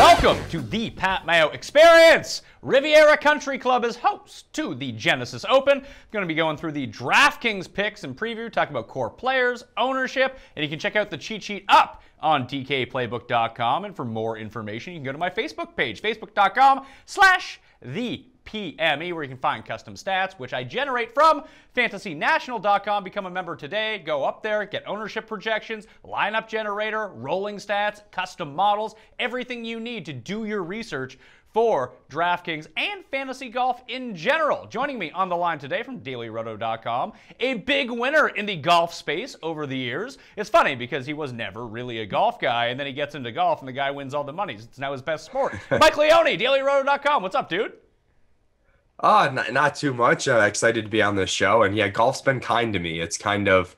Welcome to the Pat Mayo Experience. Riviera Country Club is host to the Genesis Open. I'm going to be going through the DraftKings picks and preview, talking about core players, ownership, and you can check out the cheat sheet up on dkplaybook.com. And for more information, you can go to my Facebook page, facebook.com/thepme, where you can find custom stats, which I generate from fantasynational.com. Become a member today. Go up there, get ownership projections, lineup generator, rolling stats, custom models, everything you need to do your research for DraftKings and fantasy golf in general. Joining me on the line today from dailyroto.com, a big winner in the golf space over the years. It's funny because he was never really a golf guy, and then he gets into golf and the guy wins all the money. It's now his best sport. Mike Leone, dailyroto.com. What's up, dude? Not too much. Excited to be on this show. And yeah, golf's been kind to me. It's kind of,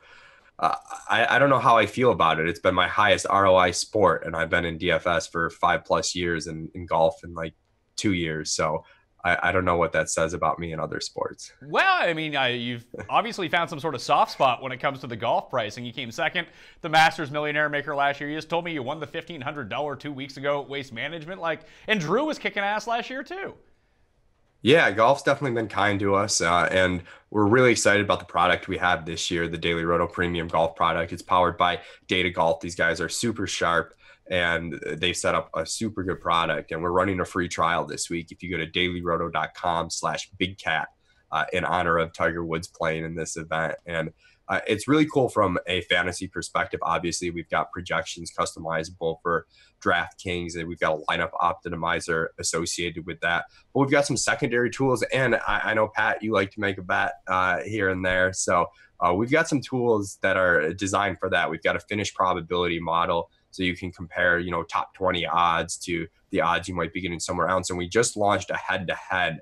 I don't know how I feel about it. It's been my highest ROI sport, and I've been in DFS for 5+ years and in golf in like 2 years. So I don't know what that says about me in other sports. Well, I mean, you've obviously found some sort of soft spot when it comes to the golf pricing. You came second, the Masters Millionaire Maker last year. You just told me you won the $1,500 2 weeks ago at Waste Management. And Drew was kicking ass last year too. Yeah, golf's definitely been kind to us, and we're really excited about the product we have this year, the Daily Roto Premium Golf product. It's powered by Data Golf. These guys are super sharp, and they've set up a super good product, and we're running a free trial this week. If you go to dailyroto.com/bigcat in honor of Tiger Woods playing in this event. And it's really cool from a fantasy perspective. Obviously, we've got projections customizable for DraftKings, and we've got a lineup optimizer associated with that. But we've got some secondary tools, and I know, Pat, you like to make a bet here and there. So we've got some tools that are designed for that. We've got a finish probability model, so you can compare, top 20 odds to the odds you might be getting somewhere else. And we just launched a head-to-head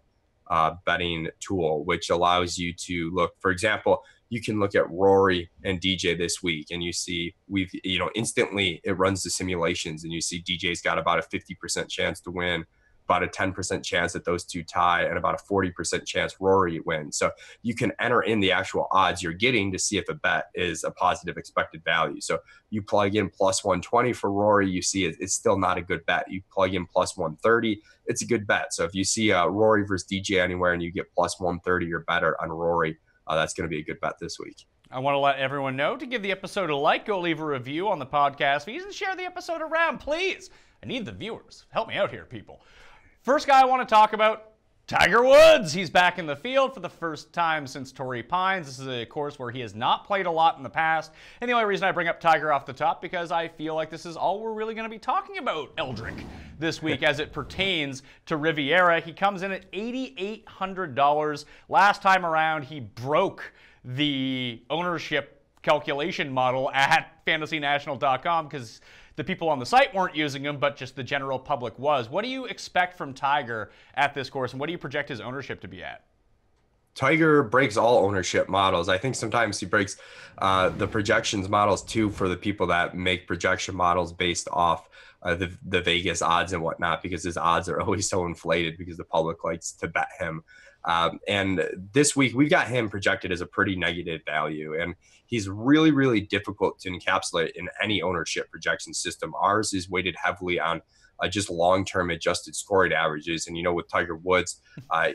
betting tool, which allows you to look, for example, you can look at Rory and DJ this week, and you see instantly it runs the simulations, and you see DJ's got about a 50% chance to win, about a 10% chance that those two tie, and about a 40% chance Rory wins. So you can enter in the actual odds you're getting to see if a bet is a positive expected value. So you plug in +120 for Rory, you see it's still not a good bet. You plug in +130, it's a good bet. So if you see Rory versus DJ anywhere and you get +130 or better on Rory, that's going to be a good bet this week. I want to let everyone know to give the episode a like, go leave a review on the podcast feeds, and share the episode around, please. I need the viewers. Help me out here, people. First guy I want to talk about, Tiger Woods. He's back in the field for the first time since Torrey Pines. This is a course where he has not played a lot in the past. And the only reason I bring up Tiger off the top, because I feel like this is all we're really going to be talking about Eldrick this week as it pertains to Riviera. He comes in at $8,800. Last time around, he broke the ownership calculation model at fantasynational.com because the people on the site weren't using them, but just the general public was. What do you expect from Tiger at this course, and what do you project his ownership to be at? Tiger breaks all ownership models. I think sometimes he breaks the projections models too for the people that make projection models based off the Vegas odds and whatnot, because his odds are always so inflated because the public likes to bet him. And this week we've got him projected as a pretty negative value, and he's really, really difficult to encapsulate in any ownership projection system. Ours is weighted heavily on just long-term adjusted scoring averages. And, with Tiger Woods,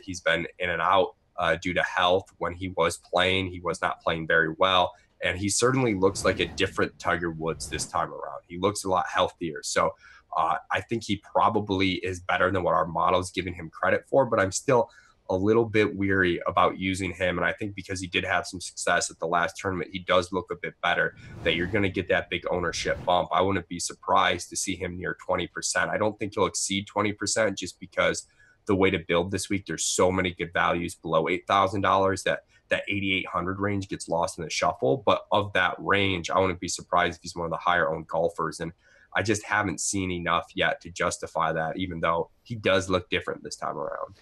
he's been in and out due to health. When he was playing, he was not playing very well. And he certainly looks like a different Tiger Woods this time around. He looks a lot healthier. So I think he probably is better than what our model is giving him credit for, but I'm still a little bit weary about using him. And I think because he did have some success at the last tournament, he does look a bit better, that you're going to get that big ownership bump. I wouldn't be surprised to see him near 20%. I don't think he'll exceed 20% just because the way to build this week, there's so many good values below $8,000 that 8,800 range gets lost in the shuffle. But of that range, I wouldn't be surprised if he's one of the higher owned golfers. And I just haven't seen enough yet to justify that, even though he does look different this time around.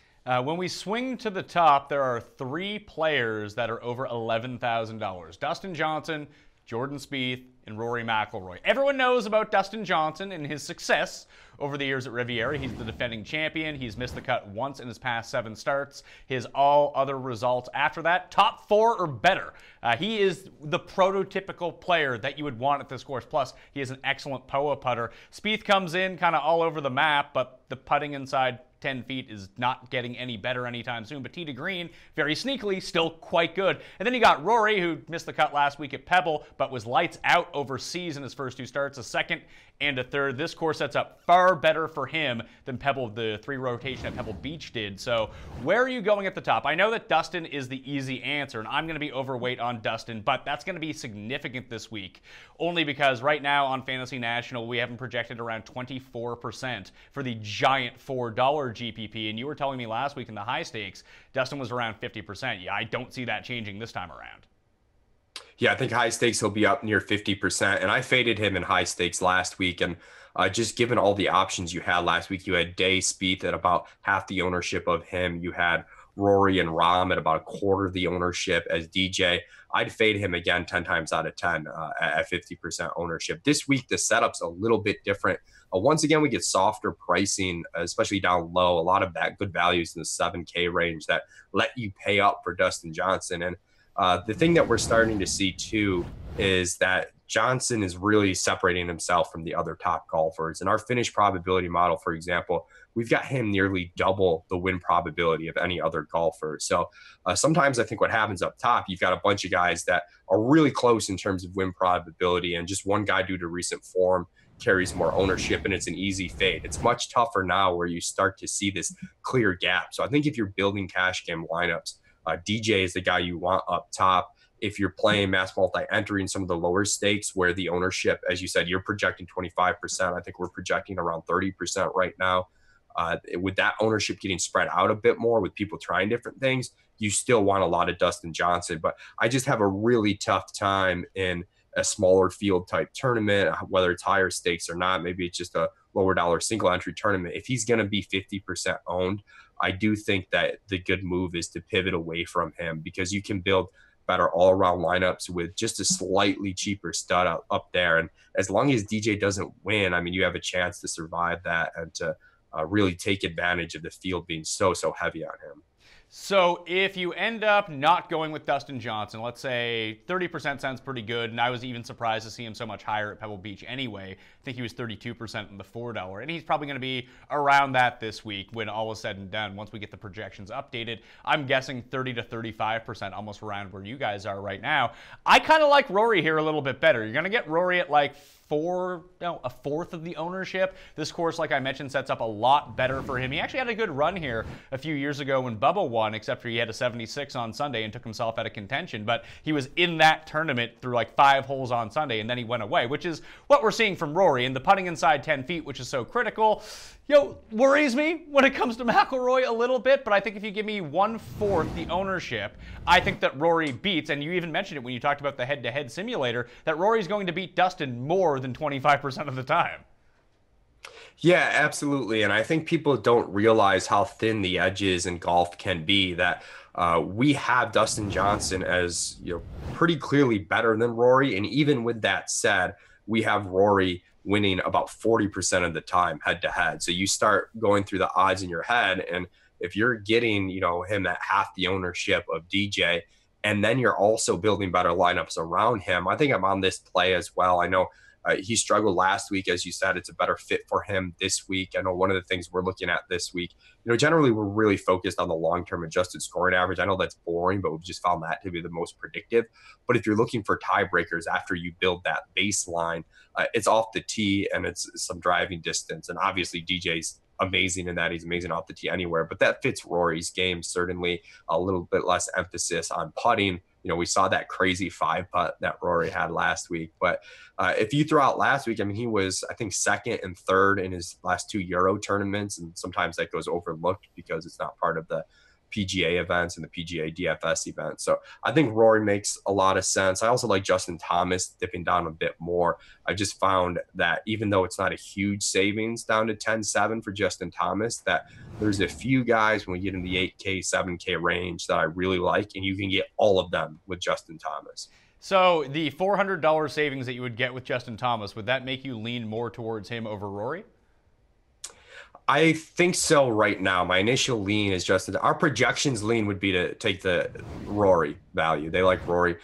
When we swing to the top, there are 3 players that are over $11,000. Dustin Johnson, Jordan Spieth, and Rory McIlroy. Everyone knows about Dustin Johnson and his success over the years at Riviera. He's the defending champion. He's missed the cut once in his past 7 starts. His all other results after that, top 4 or better. He is the prototypical player that you would want at this course. Plus, he is an excellent POA putter. Spieth comes in kind of all over the map, but the putting inside 10 feet is not getting any better anytime soon. But tee to green, very sneakily, still quite good. And then you got Rory, who missed the cut last week at Pebble, but was lights out overseas in his first 2 starts, a second and a third. This course sets up far better for him than Pebble, the 3 rotation at Pebble Beach did. So where are you going at the top? I know that Dustin is the easy answer, and I'm going to be overweight on Dustin, but that's going to be significant this week, only because right now on Fantasy National, we have him projected around 24% for the giant $4 GPP, and you were telling me last week in the high stakes, Dustin was around 50%. Yeah, I don't see that changing this time around. Yeah, I think high stakes he'll be up near 50%. And I faded him in high stakes last week. And just given all the options you had last week, you had Day Spieth at about half the ownership of him. You had Rory and Rahm at about a quarter of the ownership as DJ. I'd fade him again 10 times out of 10 at 50% ownership. This week, the setup's a little bit different. Once again, we get softer pricing, especially down low. A lot of that good values in the 7K range that let you pay up for Dustin Johnson. And the thing that we're starting to see too is that Johnson is really separating himself from the other top golfers. In our finish probability model, for example, we've got him nearly double the win probability of any other golfer. So sometimes I think what happens up top, you've got a bunch of guys that are really close in terms of win probability, and just one guy due to recent form carries more ownership, and it's an easy fade. It's much tougher now where you start to see this clear gap. So I think if you're building cash game lineups, DJ is the guy you want up top. If you're playing mass multi-entry in some of the lower stakes where the ownership, as you said, you're projecting 25%. I think we're projecting around 30% right now. With that ownership getting spread out a bit more with people trying different things, you still want a lot of Dustin Johnson. But I just have a really tough time in a smaller field type tournament, whether it's higher stakes or not. Maybe it's just a lower dollar single entry tournament. If he's going to be 50% owned, I do think that the good move is to pivot away from him, because you can build better all-around lineups with just a slightly cheaper stud up there. And as long as DJ doesn't win, I mean, you have a chance to survive that and to really take advantage of the field being so heavy on him. So if you end up not going with Dustin Johnson, let's say 30% sounds pretty good, and I was even surprised to see him so much higher at Pebble Beach anyway. I think he was 32% in the $4, and he's probably going to be around that this week when all is said and done. Once we get the projections updated, I'm guessing 30 to 35%, almost around where you guys are right now. I kind of like Rory here a little bit better. You're going to get Rory at like a fourth of the ownership. This course, like I mentioned, sets up a lot better for him. He actually had a good run here a few years ago when Bubba won, except for he had a 76 on Sunday and took himself out of contention. But he was in that tournament through like 5 holes on Sunday, and then he went away, which is what we're seeing from Rory. And the putting inside 10 feet, which is so critical, worries me when it comes to McIlroy a little bit. But I think if you give me 1/4 the ownership, I think that Rory beats, and you even mentioned it when you talked about the head-to-head simulator, that Rory's going to beat Dustin more than 25% of the time. Yeah, absolutely. And I think people don't realize how thin the edges in golf can be, that we have Dustin Johnson as, pretty clearly better than Rory. And even with that said, we have Rory winning about 40% of the time head to head. So you start going through the odds in your head, and if you're getting, him at half the ownership of DJ, and then you're also building better lineups around him, I think I'm on this play as well. I know he struggled last week. As you said, it's a better fit for him this week. I know one of the things we're looking at this week, generally we're really focused on the long-term adjusted scoring average. I know that's boring, but we've just found that to be the most predictive. But if you're looking for tiebreakers after you build that baseline, it's off the tee and it's some driving distance. And obviously DJ's amazing in that. He's amazing off the tee anywhere, but that fits Rory's game. Certainly a little bit less emphasis on putting. We saw that crazy 5-putt that Rory had last week. But if you throw out last week, I mean, he was, I think, 2nd and 3rd in his last 2 Euro tournaments. And sometimes that goes overlooked because it's not part of the PGA events and the PGA DFS event. So I think Rory makes a lot of sense. I also like Justin Thomas dipping down a bit more. I just found that even though it's not a huge savings down to 10-7 for Justin Thomas, that there's a few guys when we get in the 8K, 7K range that I really like, and you can get all of them with Justin Thomas. So the $400 savings that you would get with Justin Thomas, would that make you lean more towards him over Rory? I think so right now. My initial lean is Justin. Our projections lean would be to take the Rory value. They like Rory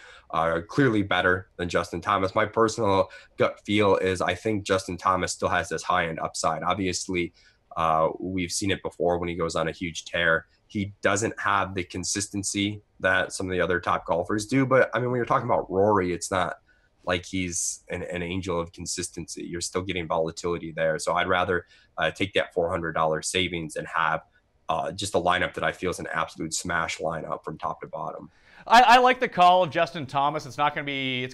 clearly better than Justin Thomas. My personal gut feel is I think Justin Thomas still has this high end upside. Obviously, we've seen it before when he goes on a huge tear. He doesn't have the consistency that some of the other top golfers do. But I mean, when you're talking about Rory, it's not like he's an angel of consistency. You're still getting volatility there. So I'd rather take that $400 savings and have just a lineup that I feel is an absolute smash lineup from top to bottom. I like the call of Justin Thomas. It's going to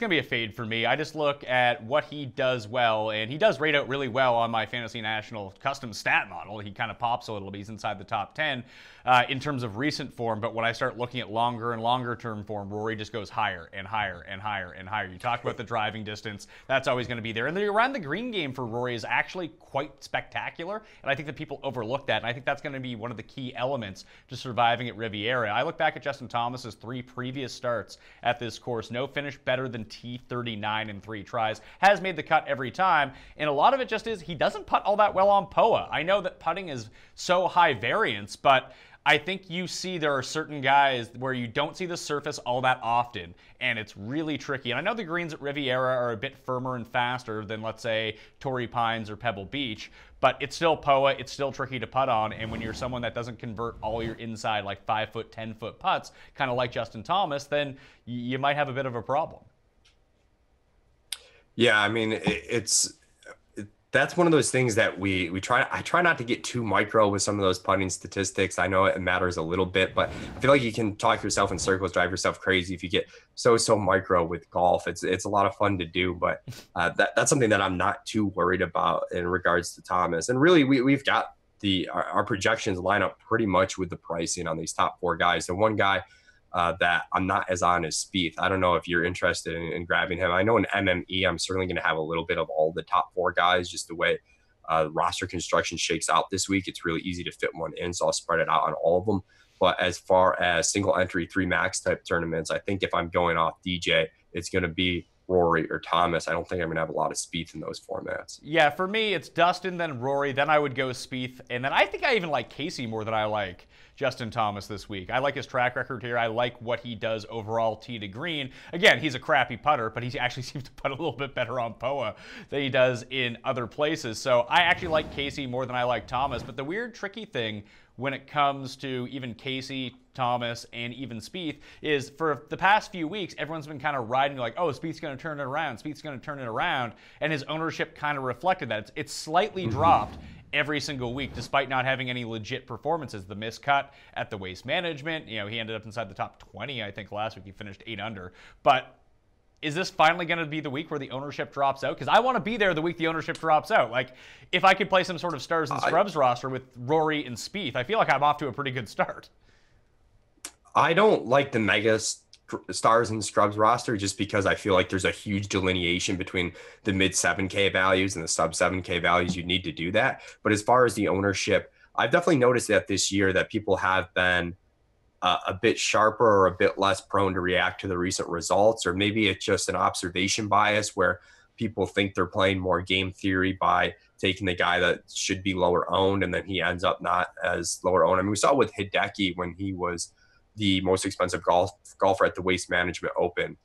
be a fade for me. I just look at what he does well, and he does rate out really well on my Fantasy National custom stat model. He kind of pops a little bit. He's inside the top 10 in terms of recent form, but when I start looking at longer and longer term form, Rory just goes higher and higher and higher and higher. You talk about the driving distance. That's always going to be there. And the around the green game for Rory is actually quite spectacular, and I think that people overlook that, and I think that's going to be one of the key elements to surviving at Riviera. I look back at Justin Thomas's three previous starts at this course. No finish better than T39 in 3 tries. Has made the cut every time, and a lot of it just is he doesn't putt all that well on POA. I know that putting is so high variance, but I think you see there are certain guys where you don't see the surface all that often, and it's really tricky. And I know the greens at Riviera are a bit firmer and faster than, let's say, Torrey Pines or Pebble Beach, but it's still POA, it's still tricky to putt on, and when you're someone that doesn't convert all your inside, like 5-foot, 10-foot putts, kind of like Justin Thomas, then you might have a bit of a problem. Yeah, I mean, that's one of those things that I try not to get too micro with some of those putting statistics. I know it matters a little bit, but I feel like you can talk yourself in circles, drive yourself crazy if you get so micro with golf. It's a lot of fun to do, but that's something that I'm not too worried about in regards to Thomas. And really, we've got our projections line up pretty much with the pricing on these top 4 guys. The one guy that I'm not as on as Spieth. I don't know if you're interested in grabbing him. I know in MME, I'm certainly going to have a little bit of all the top 4 guys, just the way roster construction shakes out this week. It's really easy to fit one in, so I'll spread it out on all of them. But as far as single entry 3 max type tournaments, I think if I'm going off DJ, it's going to be Rory or Thomas. I don't think I'm going to have a lot of Spieth in those formats. Yeah, for me, it's Dustin, then Rory, then I would go Spieth, and then I think I even like Casey more than I like Justin Thomas this week. I like his track record here. I like what he does overall tee to green. Again, he's a crappy putter, but he actually seems to putt a little bit better on POA than he does in other places. So I actually like Casey more than I like Thomas. But the weird, tricky thing when it comes to even Casey, Thomas, and even Spieth is for the past few weeks, everyone's been kind of riding like, oh, Spieth's going to turn it around. Spieth's going to turn it around. And his ownership kind of reflected that. It's slightly dropped every single week, despite not having any legit performances. The miscut at the Waste Management, he ended up inside the top 20, I think, last week. He finished 8 under. But is this finally going to be the week where the ownership drops out? Because I want to be there the week the ownership drops out. Like, if I could play some sort of stars and scrubs roster with Rory and Spieth, I feel like I'm off to a pretty good start. I don't like the mega stars and scrubs roster just because I feel like there's a huge delineation between the mid 7K values and the sub 7K values. You need to do that. But as far as the ownership, I've definitely noticed that this year that people have been a bit sharper or a bit less prone to react to the recent results, or maybe it's just an observation bias where people think they're playing more game theory by taking the guy that should be lower owned and then he ends up not as lower owned. I mean, we saw with Hideki when he was the most expensive golfer at the Waste Management Open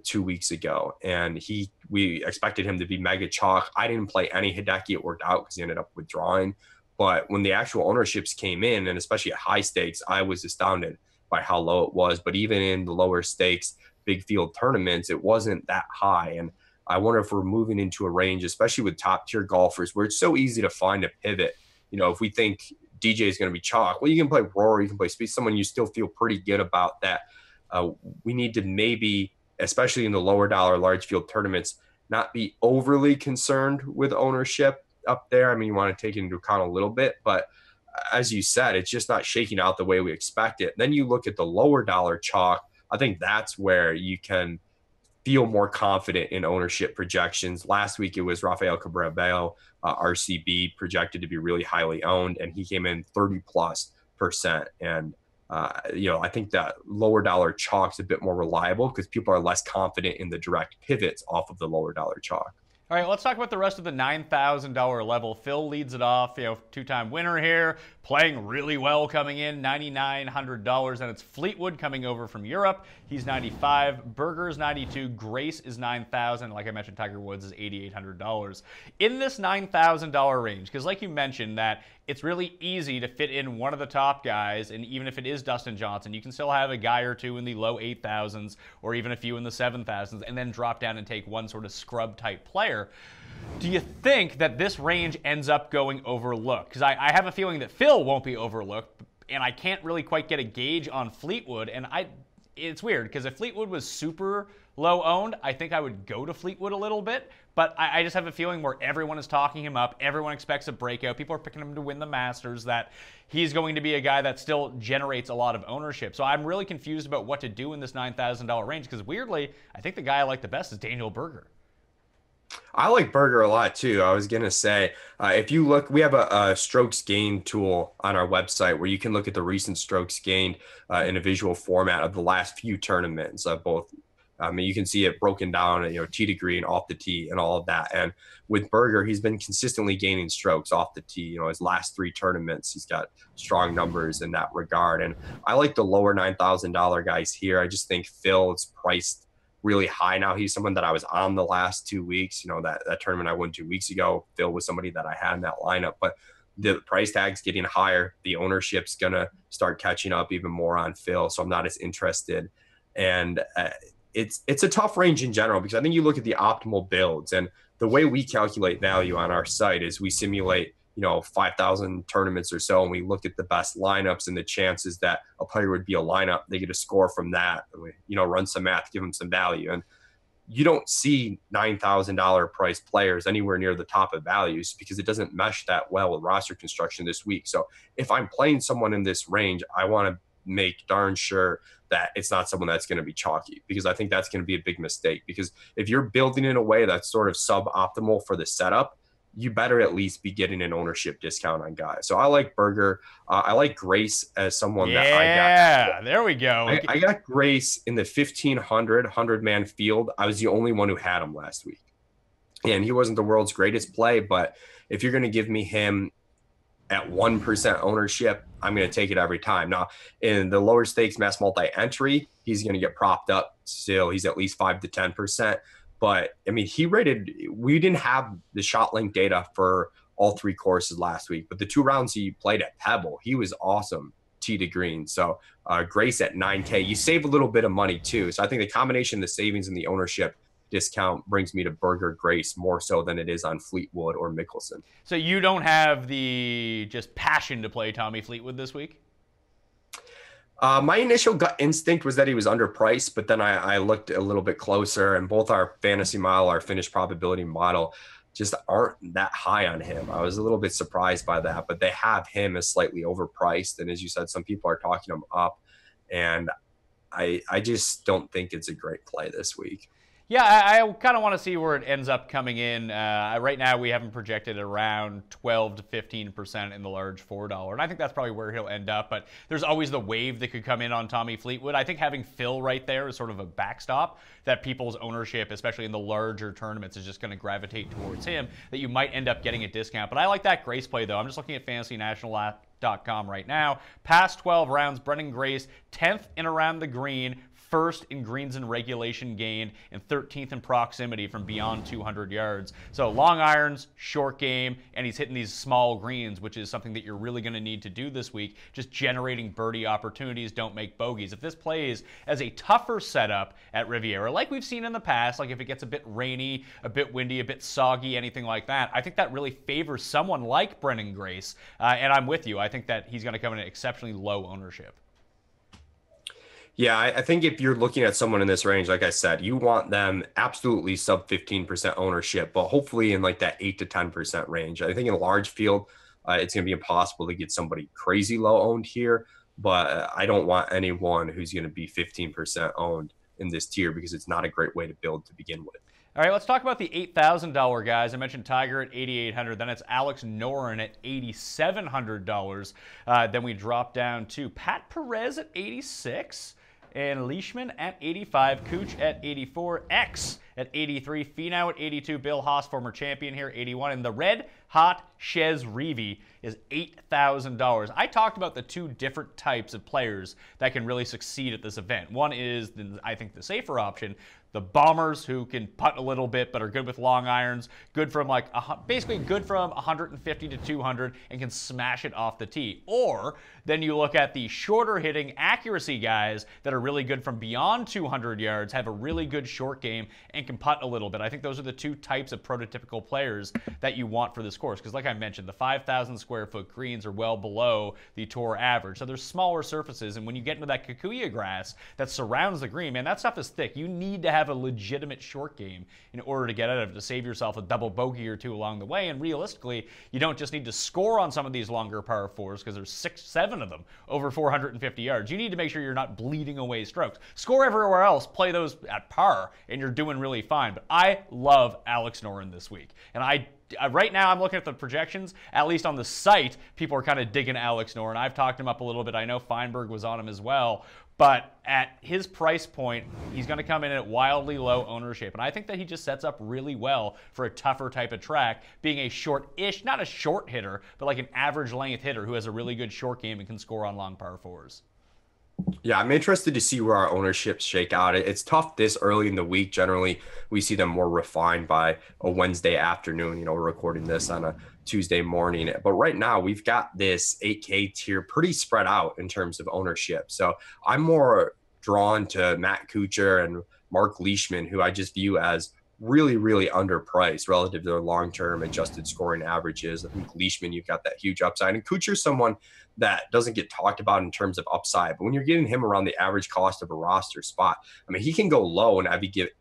2 weeks ago, and we expected him to be mega chalk. I didn't play any Hideki. It worked out because he ended up withdrawing. But when the actual ownerships came in, and especially at high stakes, I was astounded by how low it was. But even in the lower stakes big field tournaments, it wasn't that high. And I wonder if we're moving into a range, especially with top tier golfers, where it's so easy to find a pivot. If we think DJ is going to be chalk, well, you can play Rory, you can play Spieth, someone you still feel pretty good about that. We need to maybe, especially in the lower dollar large field tournaments, not be overly concerned with ownership up there. I mean, you want to take it into account a little bit, but as you said, it's just not shaking out the way we expect it. Then you look at the lower dollar chalk. I think that's where you can feel more confident in ownership projections. Last week, it was Rafael Cabrera, RCB, projected to be really highly owned, and he came in 30+%. And, I think that lower dollar chalk's a bit more reliable because people are less confident in the direct pivots off of the lower dollar chalk. All right, let's talk about the rest of the $9,000 level. Phil leads it off, two-time winner here, playing really well coming in, $9,900. And it's Fleetwood coming over from Europe. He's $95,000. Berger's $92,000. Grace is $9,000. Like I mentioned, Tiger Woods is $8,800. In this $9,000 range, because like you mentioned that it's really easy to fit in one of the top guys, and even if it is Dustin Johnson, you can still have a guy or two in the low 8,000s or even a few in the 7,000s and then drop down and take one sort of scrub-type player. Do you think that this range ends up going overlooked? Because I have a feeling that Phil won't be overlooked, and I can't really quite get a gauge on Fleetwood, and it's weird, because if Fleetwood was super low owned, I think I would go to Fleetwood a little bit, but I just have a feeling where everyone is talking him up, everyone expects a breakout, people are picking him to win the Masters, that he's going to be a guy that still generates a lot of ownership. So I'm really confused about what to do in this $9,000 range, because weirdly, I think the guy I like the best is Daniel Berger. I like Berger a lot too. I was going to say, if you look, we have a strokes gained tool on our website where you can look at the recent strokes gained in a visual format of the last few tournaments of both. You can see it broken down, tee to green, off the tee, and all of that. And with Berger, he's been consistently gaining strokes off the tee. His last 3 tournaments, he's got strong numbers in that regard. And I like the lower $9,000 guys here. I just think Phil is priced really high now. He's someone that I was on the last 2 weeks. That tournament I won 2 weeks ago, Phil was somebody that I had in that lineup. But the price tag's getting higher. The ownership's going to start catching up even more on Phil. So I'm not as interested. And it's a tough range in general, because I think you look at the optimal builds, and the way we calculate value on our site is we simulate 5,000 tournaments or so, and we look at the best lineups and the chances that a player would be a lineup. They get a score from that. We, run some math, give them some value, and you don't see $9,000 price players anywhere near the top of values, because it doesn't mesh that well with roster construction this week. So if I'm playing someone in this range, I want to make darn sure that it's not someone that's going to be chalky, because I think that's going to be a big mistake. Because if you're building in a way that's sort of suboptimal for the setup, you better at least be getting an ownership discount on guys. So I like Berger. I like Grace as someone that I got. Yeah, there we go. I got Grace in the 1,500-man field. I was the only one who had him last week. And he wasn't the world's greatest play, but if you're going to give me him at 1% ownership, I'm going to take it every time. Now, in the lower stakes mass multi-entry, he's going to get propped up still. He's at least 5 to 10%. But, we didn't have the shot link data for all 3 courses last week. But the 2 rounds he played at Pebble, he was awesome tee to green. So Grace at $9K, you save a little bit of money too. So I think the combination of the savings and the ownership discount brings me to Berger, Grace more so than it is on Fleetwood or Mickelson. So you don't have the just passion to play Tommy Fleetwood this week? My initial gut instinct was that he was underpriced, but then I looked a little bit closer, and both our fantasy model, our finished probability model, just aren't that high on him. I was a little bit surprised by that, but they have him as slightly overpriced. And as you said, some people are talking him up, and I just don't think it's a great play this week. Yeah, I kind of want to see where it ends up coming in. Right now, we have him projected around 12 to 15% in the large $4, and I think that's probably where he'll end up. But there's always the wave that could come in on Tommy Fleetwood. I think having Phil right there is sort of a backstop that people's ownership, especially in the larger tournaments, is just going to gravitate towards him, that you might end up getting a discount. But I like that Grace play, though. I'm just looking at FantasyNational.com right now. Past 12 rounds, Brendan Grace, 10th in around the green, first in greens and regulation gained, and 13th in proximity from beyond 200 yards. So long irons, short game, and he's hitting these small greens, which is something that you're really going to need to do this week, just generating birdie opportunities, don't make bogeys. If this plays as a tougher setup at Riviera, like we've seen in the past, like if it gets a bit rainy, a bit windy, a bit soggy, anything like that, I think that really favors someone like Brendan Grace, and I'm with you. I think that he's going to come in at exceptionally low ownership. Yeah, I think if you're looking at someone in this range, like I said, you want them absolutely sub 15% ownership, but hopefully in like that 8 to 10% range. I think in a large field, it's going to be impossible to get somebody crazy low owned here, but I don't want anyone who's going to be 15% owned in this tier, because it's not a great way to build to begin with. All right, let's talk about the $8,000 guys. I mentioned Tiger at $8,800. Then it's Alex Noren at $8,700. Then we drop down to Pat Perez at $86. and Leishman at 85, Cooch at 84, X at 83, Finau at 82, Bill Haas, former champion here, 81, and the red hot Chez Reavie is $8,000. I talked about the two different types of players that can really succeed at this event. One is, I think, the safer option, the bombers who can putt a little bit but are good with long irons, good from basically good from 150 to 200 and can smash it off the tee. Or then you look at the shorter hitting accuracy guys that are really good from beyond 200 yards, have a really good short game and can putt a little bit. I think those are the two types of prototypical players that you want for this course, because like I mentioned, the 5,000 square foot greens are well below the tour average. So there's smaller surfaces, and when you get into that Kikuyu grass that surrounds the green, man, that stuff is thick. You need to have a legitimate short game in order to get out of it, to save yourself a double bogey or two along the way. And realistically, you don't just need to score on some of these longer par fours, because there's 6, 7 of them over 450 yards. You need to make sure you're not bleeding away strokes. Score everywhere else, play those at par, and you're doing really fine. But I love Alex Noren this week, and right now, I'm looking at the projections. At least on the site, people are kind of digging Alex Noren. I've talked him up a little bit. I know Feinberg was on him as well. But at his price point, he's going to come in at wildly low ownership. And I think that he just sets up really well for a tougher type of track, being a short-ish, not a short hitter, but like an average length hitter who has a really good short game and can score on long par fours. Yeah, I'm interested to see where our ownerships shake out. It's tough this early in the week. Generally, we see them more refined by a Wednesday afternoon. We're recording this on a Tuesday morning. But right now, we've got this 8K tier pretty spread out in terms of ownership. So I'm more drawn to Matt Kuchar and Mark Leishman, who I just view as really, really underpriced relative to their long-term adjusted scoring averages. I think Leishman, you've got that huge upside. And Kuchar's someone that doesn't get talked about in terms of upside. But when you're getting him around the average cost of a roster spot, I mean, he can go low in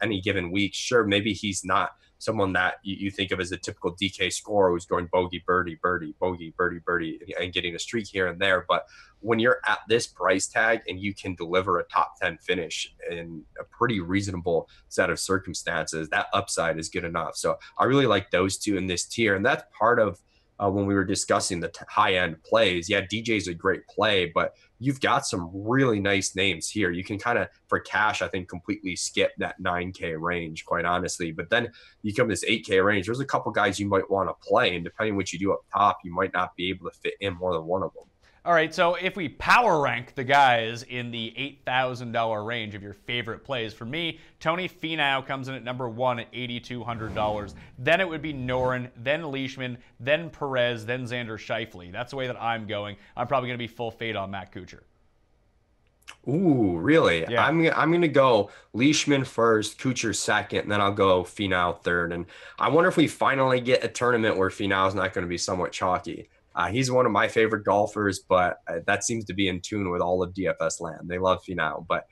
any given week. Sure, maybe he's not someone that you think of as a typical DK scorer who's going bogey, birdie, birdie, bogey, birdie, birdie, and getting a streak here and there. But when you're at this price tag and you can deliver a top 10 finish in a pretty reasonable set of circumstances, that upside is good enough. So I really like those two in this tier. And that's part of when we were discussing the high-end plays. Yeah, DJ's a great play, but you've got some really nice names here. You can kind of, for cash, I think, completely skip that 9K range, quite honestly. But then you come to this 8K range, there's a couple guys you might want to play, and depending on what you do up top, you might not be able to fit in more than one of them. All right, so if we power rank the guys in the $8,000 range of your favorite plays, for me, Tony Finau comes in at number 1 at $8,200. Then it would be Noren, then Leishman, then Perez, then Xander Schauffele. That's the way that I'm going. I'm probably going to be full fade on Matt Kuchar. Ooh, really? Yeah. I'm going to go Leishman first, Kuchar second, and then I'll go Finau third. And I wonder if we finally get a tournament where Finau's not going to be somewhat chalky. He's one of my favorite golfers, but that seems to be in tune with all of DFS land. They love Finau, but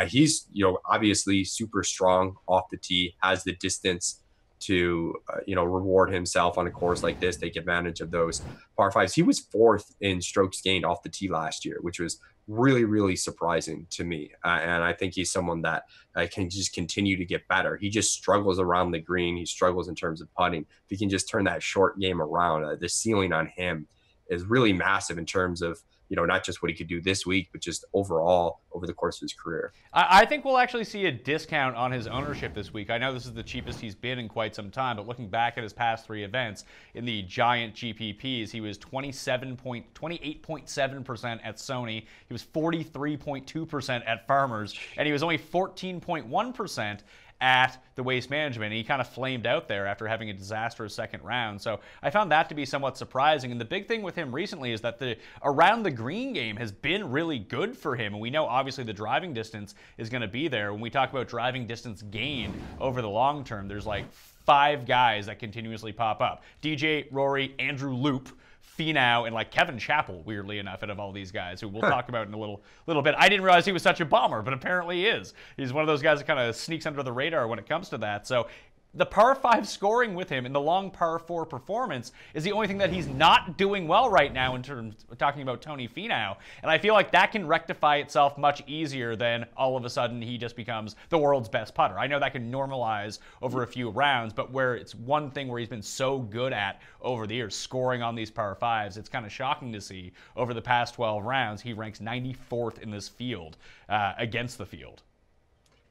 he's obviously super strong off the tee, has the distance to reward himself on a course like this, take advantage of those par fives. He was 4th in strokes gained off the tee last year, which was really, really surprising to me. And I think he's someone that can just continue to get better. He just struggles around the green. He struggles in terms of putting. If he can just turn that short game around, the ceiling on him is really massive in terms of, not just what he could do this week, but just overall over the course of his career. I think we'll actually see a discount on his ownership this week. I know this is the cheapest he's been in quite some time, but looking back at his past 3 events in the giant GPPs, he was 28.7% at Sony. He was 43.2% at Farmers, and he was only 14.1% at the Waste Management. He kind of flamed out there after having a disastrous second round. So I found that to be somewhat surprising. And the big thing with him recently is that the around the green game has been really good for him. And we know obviously the driving distance is going to be there. When we talk about driving distance gained over the long term, there's like 5 guys that continuously pop up. DJ, Rory, Andrew Loop, Finau, and like Kevin Chappell, weirdly enough, out of all these guys, who we'll talk about in a little bit. I didn't realize he was such a bomber, but apparently he is. He's one of those guys that kind of sneaks under the radar when it comes to that. So the par 5 scoring with him in the long par 4 performance is the only thing that he's not doing well right now in terms of talking about Tony Finau. And I feel like that can rectify itself much easier than all of a sudden he just becomes the world's best putter. I know that can normalize over a few rounds, but where it's one thing where he's been so good at over the years, scoring on these par 5s, it's kind of shocking to see over the past 12 rounds, he ranks 94th in this field against the field.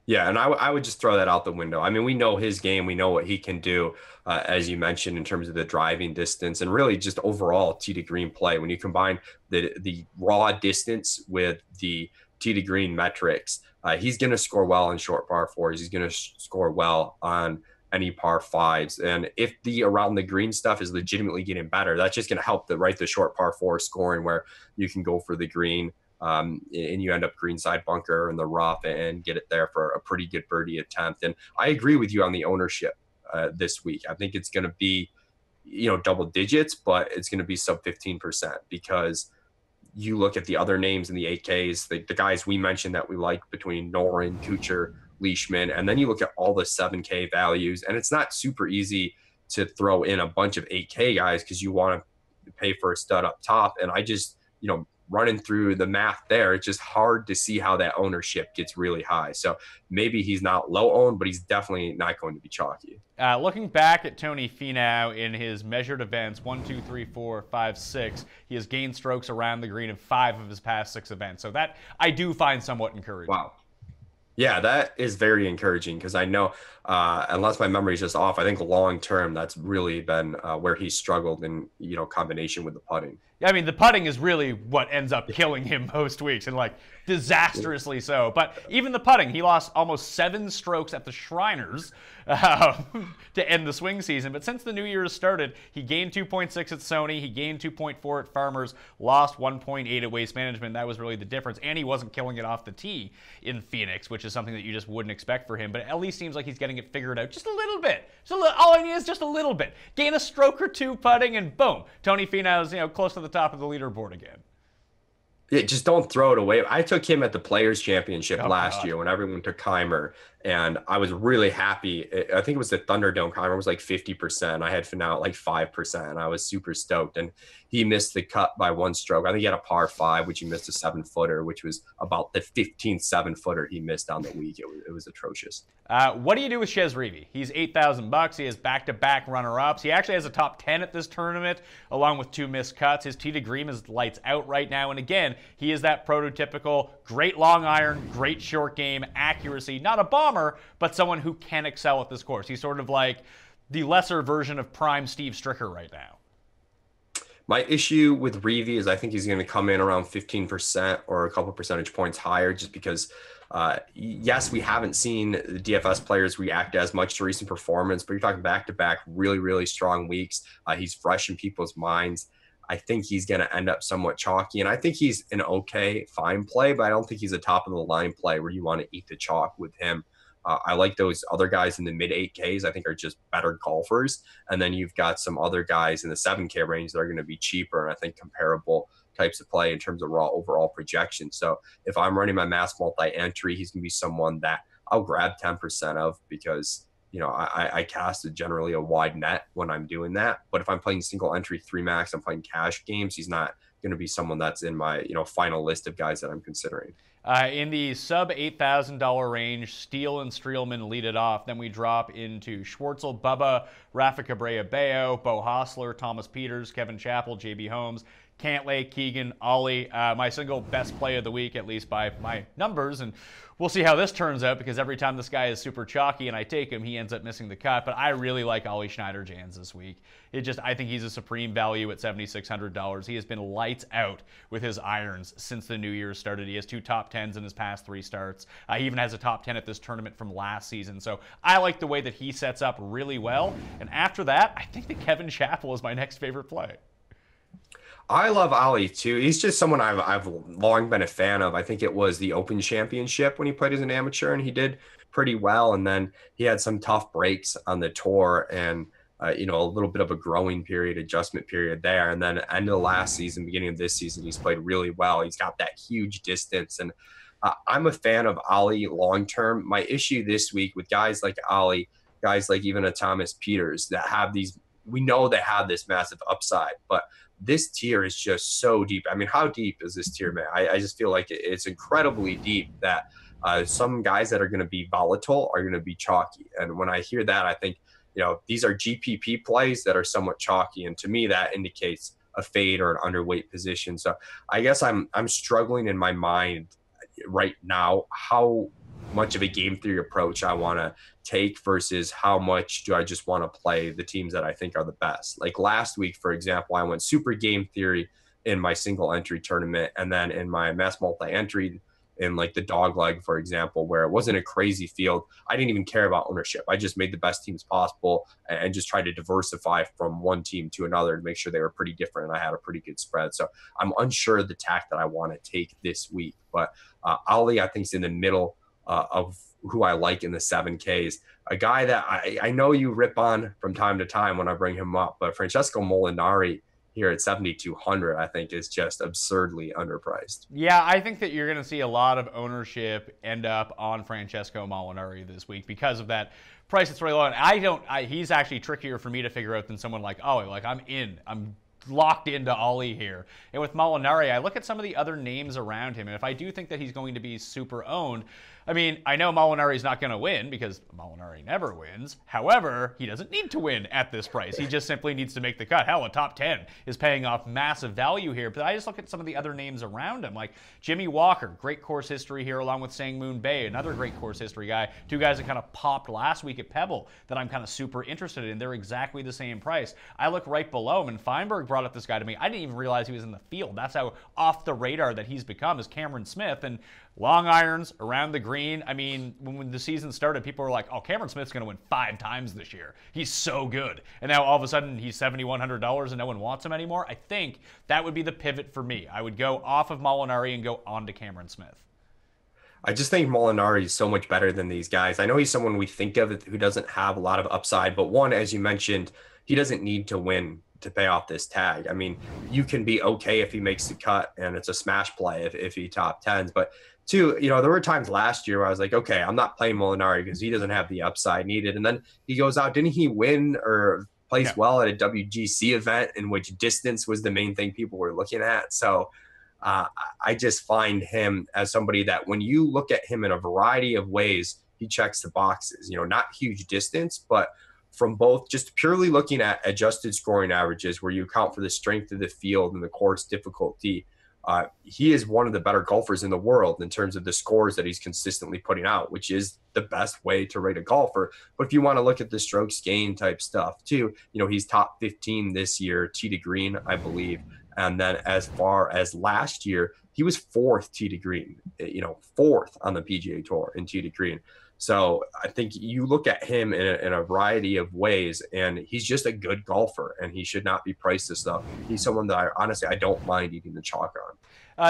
Yeah, and I would just throw that out the window. I mean, we know his game. We know what he can do, as you mentioned, in terms of the driving distance and really just overall tee to green play. When you combine the raw distance with the tee to green metrics, he's going to score well on short par 4s. He's going to score well on any par 5s. And if the around the green stuff is legitimately getting better, that's just going to help the short par 4 scoring where you can go for the green. And you end up greenside bunker in the rough and get it there for a pretty good birdie attempt. And I agree with you on the ownership this week. I think it's going to be, double digits, but it's going to be sub 15% because you look at the other names in the 8Ks, the guys we mentioned that we like between Noren, Kuchar, Leishman, and then you look at all the 7K values, and it's not super easy to throw in a bunch of 8K guys because you want to pay for a stud up top. And I just, running through the math there, it's just hard to see how that ownership gets really high. So maybe he's not low owned, but he's definitely not going to be chalky. Looking back at Tony Finau in his measured events, 1, 2, 3, 4, 5, 6, he has gained strokes around the green in 5 of his past 6 events. So that I do find somewhat encouraging. Wow. Yeah, that is very encouraging because I know, unless my memory is just off, I think long term that's really been where he's struggled in combination with the putting. I mean, the putting is really what ends up killing him most weeks, and disastrously so. But even the putting, he lost almost 7 strokes at the Shriners to end the swing season. But since the new year has started, he gained 2.6 at Sony, he gained 2.4 at Farmers, lost 1.8 at Waste Management. That was really the difference. And he wasn't killing it off the tee in Phoenix, which is something that you just wouldn't expect for him. But it at least seems like he's getting it figured out just a little bit. All I need is just a little bit. Gain a stroke or 2 putting, and boom, Tony Finau's close to the top of the leaderboard again. Yeah, just don't throw it away. I took him at the Players Championship last year when everyone took Keimer, and I was really happy. I think it was the Thunderdome. Keimer was like 50%. I had Finau at like 5%, and I was super stoked. And he missed the cut by 1 stroke. I think he had a par 5, which he missed a 7-footer, which was about the 15th 7-footer he missed on the week. It was atrocious. What do you do with Chez Reavie? He's $8,000. He has back-to-back runner-ups. He actually has a top 10 at this tournament, along with 2 missed cuts. His tee to green is lights out right now. And again, he is that prototypical great long iron, great short game, accuracy. Not a bomber, but someone who can excel at this course. He's sort of like the lesser version of prime Steve Stricker right now. My issue with Reavie is I think he's going to come in around 15% or a couple percentage points higher just because, yes, we haven't seen the DFS players react as much to recent performance, but you're talking back-to-back really, really strong weeks. He's fresh in people's minds. I think he's going to end up somewhat chalky, and I think he's an okay, fine play, but I don't think he's a top-of-the-line play where you want to eat the chalk with him. I like those other guys in the mid 8Ks. I think are just better golfers. And then you've got some other guys in the 7K range that are going to be cheaper and I think comparable types of play in terms of raw overall projection. So if I'm running my mass multi-entry, he's going to be someone that I'll grab 10% of because, I cast generally a wide net when I'm doing that. But if I'm playing single entry 3 max, I'm playing cash games, he's not going to be someone that's in my, final list of guys that I'm considering. In the sub $8,000 range, Steele and Streelman lead it off. Then we drop into Schwartzel, Bubba, Rafa Cabrera-Bello, Bo Hostler, Thomas Peters, Kevin Chappell, JB Holmes, Cantlay, Keegan, Ollie. My single best play of the week, at least by my numbers. And we'll see how this turns out because every time this guy is super chalky and I take him, he ends up missing the cut. But I really like Ollie Schneider-Jans this week. I think he's a supreme value at $7,600. He has been lights out with his irons since the new year started. He has 2 top 10s in his past 3 starts. He even has a top 10 at this tournament from last season. So I like the way that he sets up really well. And after that, I think that Kevin Chappell is my next favorite play. I love Ollie too. He's just someone I've long been a fan of. I think it was the Open Championship when he played as an amateur and he did pretty well. And then he had some tough breaks on the tour and, a little bit of a growing period, adjustment period there. And then end of the last season, beginning of this season, he's played really well. He's got that huge distance. And I'm a fan of Ollie long-term. My issue this week with guys like Ollie, guys like even a Thomas Peters that have these, we know they have this massive upside, but this tier is just so deep. I mean, how deep is this tier, man? I just feel like it's incredibly deep that some guys that are going to be volatile are going to be chalky. And when I hear that, I think, these are GPP plays that are somewhat chalky. And to me, that indicates a fade or an underweight position. So I guess I'm struggling in my mind right now how much of a game theory approach I want to take versus how much do I just want to play the teams that I think are the best. Like last week, for example, I went super game theory in my single entry tournament, and then in my mass multi-entry in like the dog leg, for example, where it wasn't a crazy field, I didn't even care about ownership. I just made the best teams possible and just tried to diversify from one team to another to make sure they were pretty different. And I had a pretty good spread. So I'm unsure of the tack that I want to take this week. But Ali, I think, is in the middle of who I like in the 7Ks. A guy that I know you rip on from time to time when I bring him up, but Francesco Molinari here at 7,200, I think is just absurdly underpriced. Yeah, I think that you're going to see a lot of ownership end up on Francesco Molinari this week because of that price that's really low. And he's actually trickier for me to figure out than someone like Ollie. Like I'm locked into Ollie here. And with Molinari, I look at some of the other names around him, and if I do think that he's going to be super owned, I mean, I know Molinari's not going to win because Molinari never wins. However, he doesn't need to win at this price. He just simply needs to make the cut. Hell, a top 10 is paying off massive value here. But I just look at some of the other names around him, like Jimmy Walker, great course history here, along with Sang Moon Bae, another great course history guy. Two guys that kind of popped last week at Pebble that I'm kind of super interested in. They're exactly the same price. I look right below him, and Feinberg brought up this guy to me. I didn't even realize he was in the field. That's how off the radar that he's become, is Cameron Smith. And long irons around the green. I mean, when the season started, people were like, oh, Cameron Smith's going to win 5 times this year. He's so good. And now all of a sudden he's $7,100 and no one wants him anymore. I think that would be the pivot for me. I would go off of Molinari and go on to Cameron Smith. I just think Molinari is so much better than these guys. I know he's someone we think of who doesn't have a lot of upside, but one, as you mentioned, he doesn't need to win to pay off this tag. I mean, you can be okay if he makes the cut and it's a smash play if he top tens, but two, there were times last year where I was like, okay, I'm not playing Molinari because he doesn't have the upside needed. And then he goes out, didn't he win or place well at a WGC event in which distance was the main thing people were looking at? So I just find him as somebody that when you look at him in a variety of ways, he checks the boxes, not huge distance, but from both just purely looking at adjusted scoring averages where you account for the strength of the field and the course difficulty. He is one of the better golfers in the world in terms of the scores that he's consistently putting out, which is the best way to rate a golfer. But if you want to look at the strokes gain type stuff too, he's top 15 this year, tee to green, I believe. And then as far as last year, he was 4th tee to green, 4th on the PGA Tour in tee to green. So I think you look at him in a variety of ways, and he's just a good golfer, and he should not be priced this stuff. He's someone that I don't mind eating the chalk on.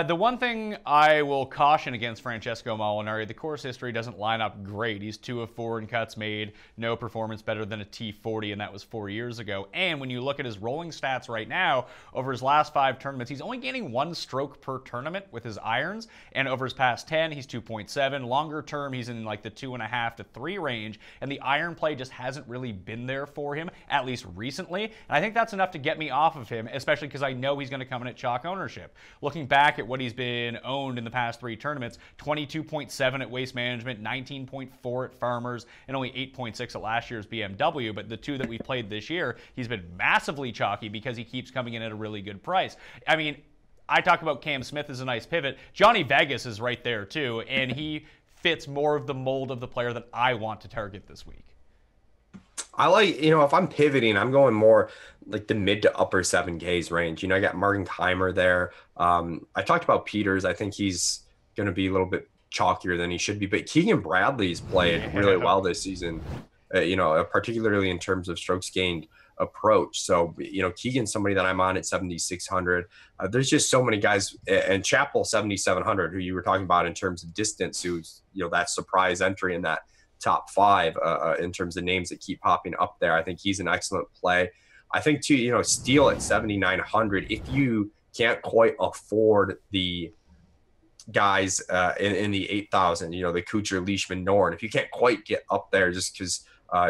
The one thing I will caution against Francesco Molinari, the course history doesn't line up great. He's 2 of 4 in cuts made, no performance better than a T40, and that was 4 years ago. And when you look at his rolling stats right now, over his last 5 tournaments, he's only gaining 1 stroke per tournament with his irons, and over his past 10, he's 2.7. Longer term, he's in like the 2.5 to 3 range, and the iron play just hasn't really been there for him, at least recently. And I think that's enough to get me off of him, especially because I know he's going to come in at chalk ownership. Looking back at what he's been owned in the past 3 tournaments, 22.7 at Waste Management, 19.4 at Farmers, and only 8.6 at last year's BMW. But the 2 that we played this year, he's been massively chalky because he keeps coming in at a really good price. I mean, I talk about Cam Smith as a nice pivot. Johnny Vegas is right there too, and he fits more of the mold of the player that I want to target this week. I like, if I'm pivoting, I'm going more like the mid to upper 7Ks range. I got Martin Keimer there. I talked about Peters. I think he's going to be a little bit chalkier than he should be. But Keegan Bradley's played really well this season, particularly in terms of strokes gained approach. So, Keegan's somebody that I'm on at 7,600. There's just so many guys, and Chappell 7,700, who you were talking about in terms of distance, who's, that surprise entry in that top 5 in terms of names that keep popping up there. I think he's an excellent play. I think too, Steele at 7,900, if you can't quite afford the guys in the 8,000, the Kuchar, Leishman, Norn, if you can't quite get up there just because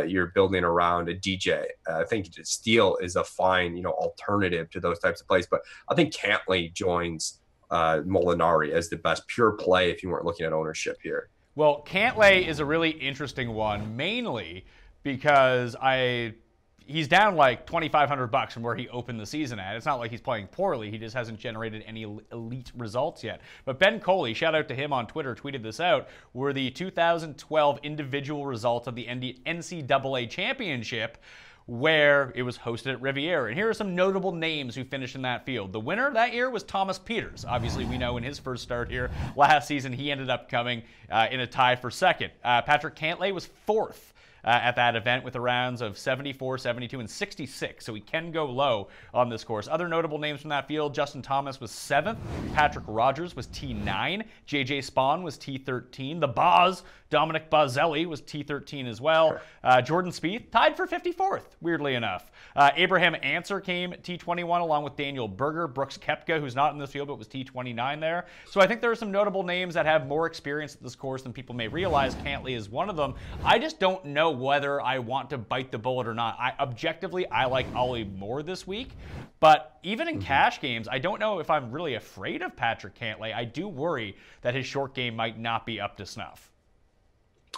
you're building around a DJ. I think Steele is a fine, alternative to those types of plays. But I think Cantlay joins Molinari as the best pure play if you weren't looking at ownership here. Well, Cantlay is a really interesting one, mainly because he's down like $2,500 from where he opened the season at. It's not like he's playing poorly. He just hasn't generated any elite results yet. But Ben Coley, shout out to him on Twitter, tweeted this out, were the 2012 individual results of the NCAA championship, where it was hosted at Riviera. And here are some notable names who finished in that field. The winner that year was Thomas Peters. Obviously, we know in his first start here last season, he ended up coming in a tie for second. Patrick Cantlay was fourth at that event with the rounds of 74, 72, and 66. So he can go low on this course. Other notable names from that field, Justin Thomas was 7th. Patrick Rogers was T9. JJ Spawn was T13. The Boz, Dominic Bozzelli, was T13 as well. Jordan Spieth tied for 54th, weirdly enough. Abraham Answer came T21 along with Daniel Berger. Brooks Koepka, who's not in this field but was T29 there. So I think there are some notable names that have more experience at this course than people may realize. Cantlay is one of them. I just don't know whether I want to bite the bullet or not. Objectively, I like Ollie more this week, but even in cash games, I don't know if I'm really afraid of Patrick Cantlay. I do worry that his short game might not be up to snuff.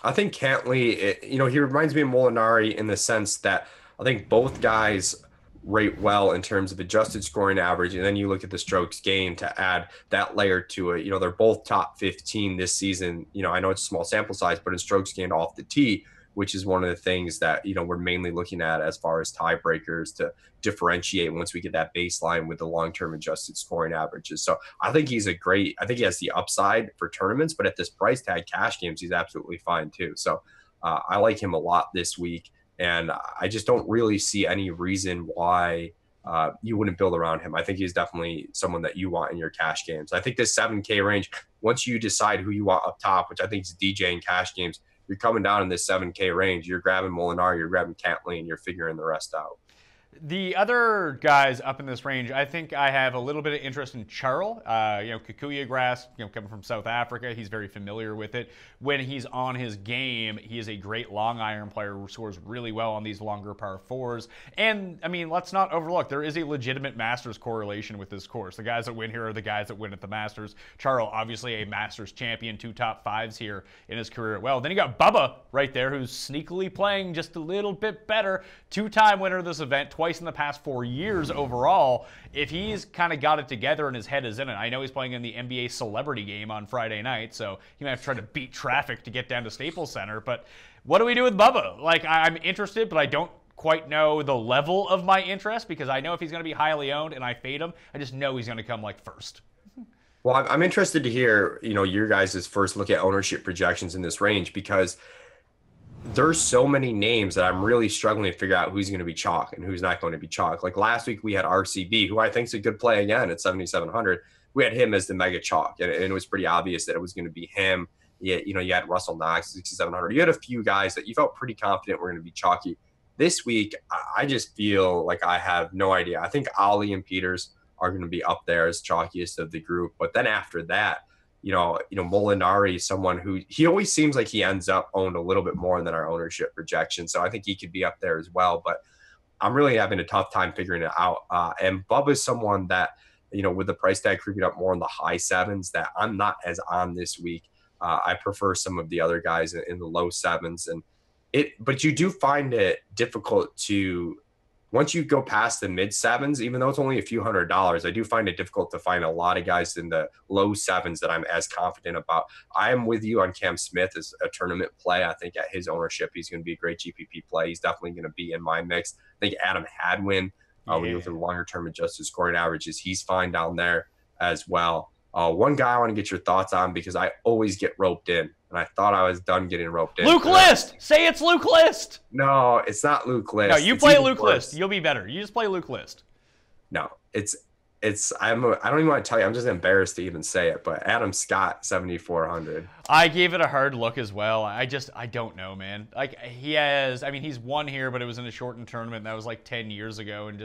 I think Cantlay, he reminds me of Molinari in the sense that I think both guys rate well in terms of adjusted scoring average, and then you look at the strokes gained to add that layer to it. They're both top 15 this season. I know it's a small sample size, but in strokes gained off the tee, which is one of the things that, we're mainly looking at as far as tiebreakers to differentiate once we get that baseline with the long-term adjusted scoring averages. So I think he has the upside for tournaments, but at this price tag cash games, he's absolutely fine too. So I like him a lot this week. And I just don't really see any reason why you wouldn't build around him. I think he's definitely someone that you want in your cash games. I think this 7K range, once you decide who you want up top, which I think is DJ in cash games, you're coming down in this 7K range. You're grabbing Molinari, you're grabbing Cantlay, and you're figuring the rest out. The other guys up in this range, I think I have a little bit of interest in Charles. Kikuyu grass, coming from South Africa, he's very familiar with it. When he's on his game, he is a great long iron player who scores really well on these longer par fours. And, let's not overlook, there is a legitimate Masters correlation with this course. The guys that win here are the guys that win at the Masters. Charles, obviously a Masters champion, 2 top 5s here in his career. Well, then you got Bubba right there, who's sneakily playing just a little bit better. 2-time winner of this event, twice in the past 4 years overall. If he's kind of got it together and his head is in it, I know he's playing in the NBA celebrity game on Friday night, so he might have to try to beat traffic to get down to Staples Center. But what do we do with Bubba? I'm interested, but I don't quite know the level of my interest, because I know if he's going to be highly owned and I fade him, I just know he's going to come first. Well, I'm interested to hear, your guys' first look at ownership projections in this range, because there's so many names that I'm really struggling to figure out who's going to be chalk and who's not going to be chalk. Like last week we had RCB, who I think is a good play again at 7,700. We had him as the mega chalk, and it was pretty obvious that it was going to be him. You had Russell Knox, 6,700. You had a few guys that you felt pretty confident were going to be chalky. This week, I just feel like I have no idea. I think Ollie and Peters are going to be up there as chalkiest of the group. But then after that, Molinari is someone who he always seems like he ends up owned a little bit more than our ownership projection. So I think he could be up there as well. But I'm really having a tough time figuring it out. And Bubba is someone that, with the price tag creeping up more in the high 7s, that I'm not as on this week. I prefer some of the other guys in the low 7s. But you do find it difficult to, once you go past the mid 7s, even though it's only a few $100s, I do find it difficult to find a lot of guys in the low 7s that I'm as confident about. I am with you on Cam Smith as a tournament play. I think at his ownership, he's going to be a great GPP play. He's definitely going to be in my mix. I think Adam Hadwin, when you look at the longer term adjusted scoring averages, he's fine down there as well. One guy I want to get your thoughts on, because I always get roped in, and I thought I was done getting roped in. Luke List! Say it's Luke List! No, it's not Luke List. No, you play Luke List. You'll be better. You just play Luke List. No, I don't even want to tell you. I'm just embarrassed to even say it, but Adam Scott, 7,400. I gave it a hard look as well. I don't know, man. He's won here, but it was in a shortened tournament that was 10 years ago, and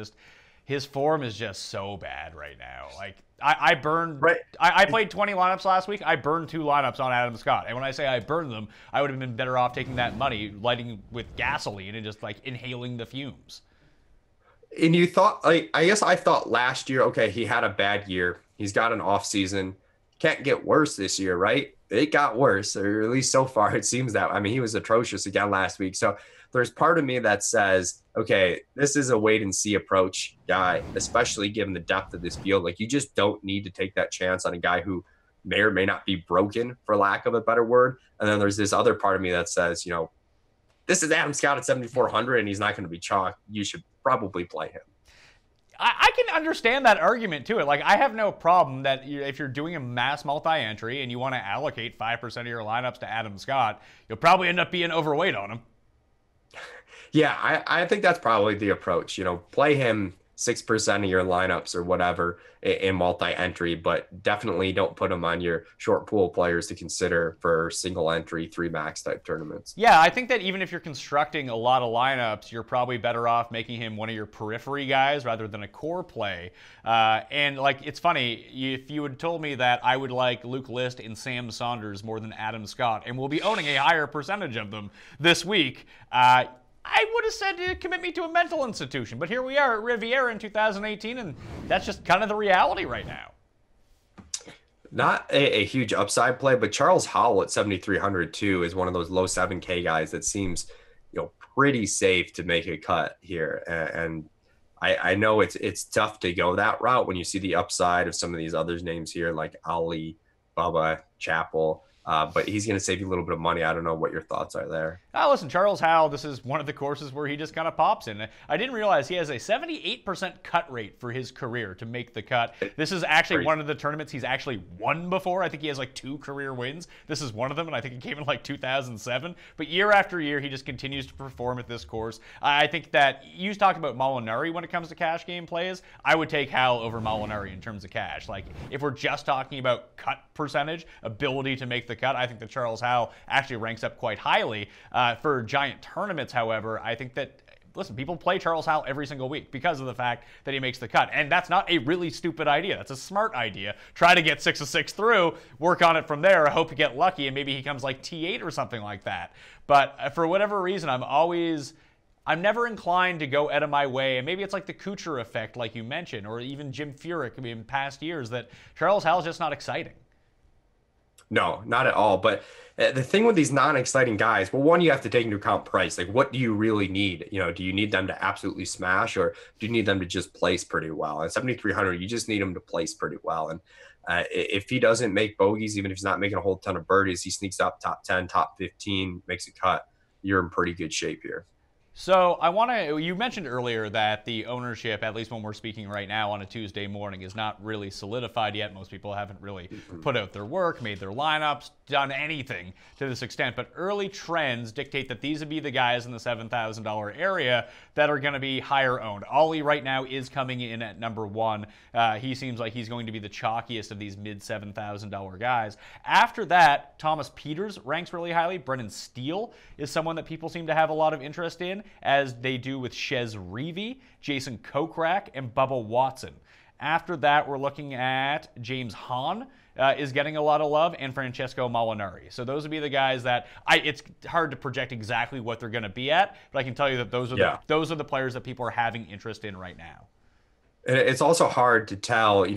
his form is just so bad right now. Like, I burned. Right. I played 20 lineups last week. I burned 2 lineups on Adam Scott. And when I say I burned them, I would have been better off taking that money, lighting with gasoline and just like inhaling the fumes. And you thought, like, I guess I thought last year, okay, he had a bad year. He's got an off season. Can't get worse this year, right? It got worse, or at least so far it seems that. I mean, he was atrocious again last week. So there's part of me that says, okay, this is a wait and see approach guy, especially given the depth of this field. Like, you just don't need to take that chance on a guy who may or may not be broken, for lack of a better word. And then there's this other part of me that says, this is Adam Scott at 7,400 and he's not going to be chalk. You should probably play him. I can understand that argument to it. Like, I have no problem that if you're doing a mass multi-entry and you want to allocate 5% of your lineups to Adam Scott, you'll probably end up being overweight on him. Yeah, I think that's probably the approach. Play him 6% of your lineups or whatever in multi-entry, but definitely don't put him on your short pool players to consider for single entry 3 max type tournaments. Yeah, I think that even if you're constructing a lot of lineups, you're probably better off making him one of your periphery guys rather than a core play. And like, it's funny, if you had told me that I would like Luke List and Sam Saunders more than Adam Scott, and we'll be owning a higher percentage of them this week, I would have said to commit me to a mental institution, but here we are at Riviera in 2018, and that's just kind of the reality right now. Not a huge upside play, but Charles Howell at 7,300 too is one of those low 7K guys that seems, pretty safe to make a cut here. And I know it's tough to go that route when you see the upside of some of these other names here, like Ali, Bubba, Chappell. But he's going to save you a little bit of money. I don't know what your thoughts are there. Listen, Charles Howell, this is one of the courses where he just kind of pops in. I didn't realize he has a 78% cut rate for his career to make the cut. This is actually one of the tournaments he's actually won before. I think he has like 2 career wins. This is one of them, and I think it came in like 2007. But year after year, he just continues to perform at this course. I think that you talked about Molinari when it comes to cash game plays. I would take Howell over Molinari in terms of cash. Like, if we're just talking about cut percentage, ability to make the cut, I think that Charles Howell actually ranks up quite highly. For giant tournaments, however, I think that, listen, people play Charles Howell every single week because of the fact that he makes the cut. And that's not a really stupid idea. That's a smart idea. Try to get 6 of 6 through, work on it from there. I hope you get lucky and maybe he comes like T8 or something like that. But for whatever reason, I'm never inclined to go out of my way, and maybe it's like the Kuchar effect, like you mentioned, or even Jim Furyk in past years, that Charles Howell's just not exciting. No, not at all. But the thing with these non-exciting guys, well, one, you have to take into account price. Like, what do you really need? Do you need them to absolutely smash, or do you need them to just place pretty well? At 7,300, you just need them to place pretty well. And if he doesn't make bogeys, even if he's not making a whole ton of birdies, he sneaks up top 10, top 15, makes a cut, you're in pretty good shape here. So you mentioned earlier that the ownership, at least when we're speaking right now on a Tuesday morning, is not really solidified yet. Most people haven't really put out their work, made their lineups, done anything to this extent. But early trends dictate that these would be the guys in the $7,000 area that are going to be higher owned. Ollie right now is coming in at number 1. He seems like he's going to be the chalkiest of these mid $7,000 guys. After that, Thomas Peters ranks really highly. Brennan Steele is someone that people seem to have a lot of interest in, as they do with Chez Reavie, Jason Kokrak, and Bubba Watson. After that, we're looking at James Hahn is getting a lot of love, and Francesco Molinari. So those would be the guys that it's hard to project exactly what they're going to be at, but I can tell you that those are the players that people are having interest in right now. And it's also hard to tell,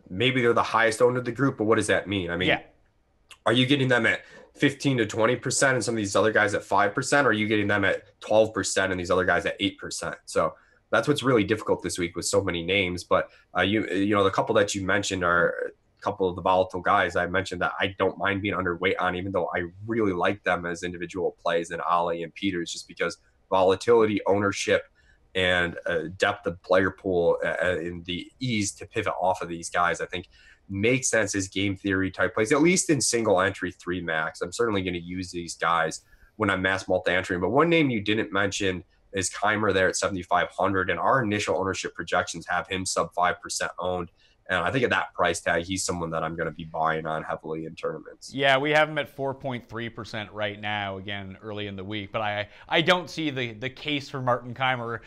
maybe they're the highest owned of the group, but what does that mean? I mean, Are you getting them at 15 to 20% and some of these other guys at 5%, or are you getting them at 12% and these other guys at 8%? So that's what's really difficult this week with so many names. But the couple that you mentioned are a couple of the volatile guys. I mentioned that I don't mind being underweight on, even though I really like them as individual plays, in Ollie and Peters, just because volatility, ownership, and depth of player pool and the ease to pivot off of these guys, I think makes sense as game theory type plays, at least in single entry 3 max. I'm certainly going to use these guys when I'm mass multi-entering. But one name you didn't mention is Keimer there at 7,500, and our initial ownership projections have him sub 5% owned. And I think at that price tag, he's someone that I'm going to be buying on heavily in tournaments. Yeah, we have him at 4.3% right now, again, early in the week. But I don't see the case for Martin Keimer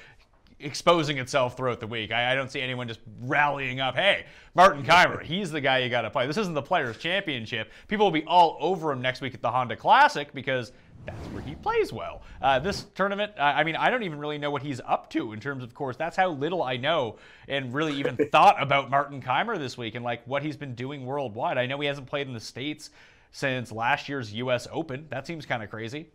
exposing itself throughout the week. I don't see anyone just rallying up, hey, Martin Keimer, he's the guy you got to play. This isn't the Players' Championship. People will be all over him next week at the Honda Classic because that's where he plays well. This tournament, I mean, I don't even really know what he's up to in terms of course. That's how little I know and really even thought about Martin Keimer this week and like what he's been doing worldwide. I know he hasn't played in the States since last year's U.S. Open. That seems kind of crazy.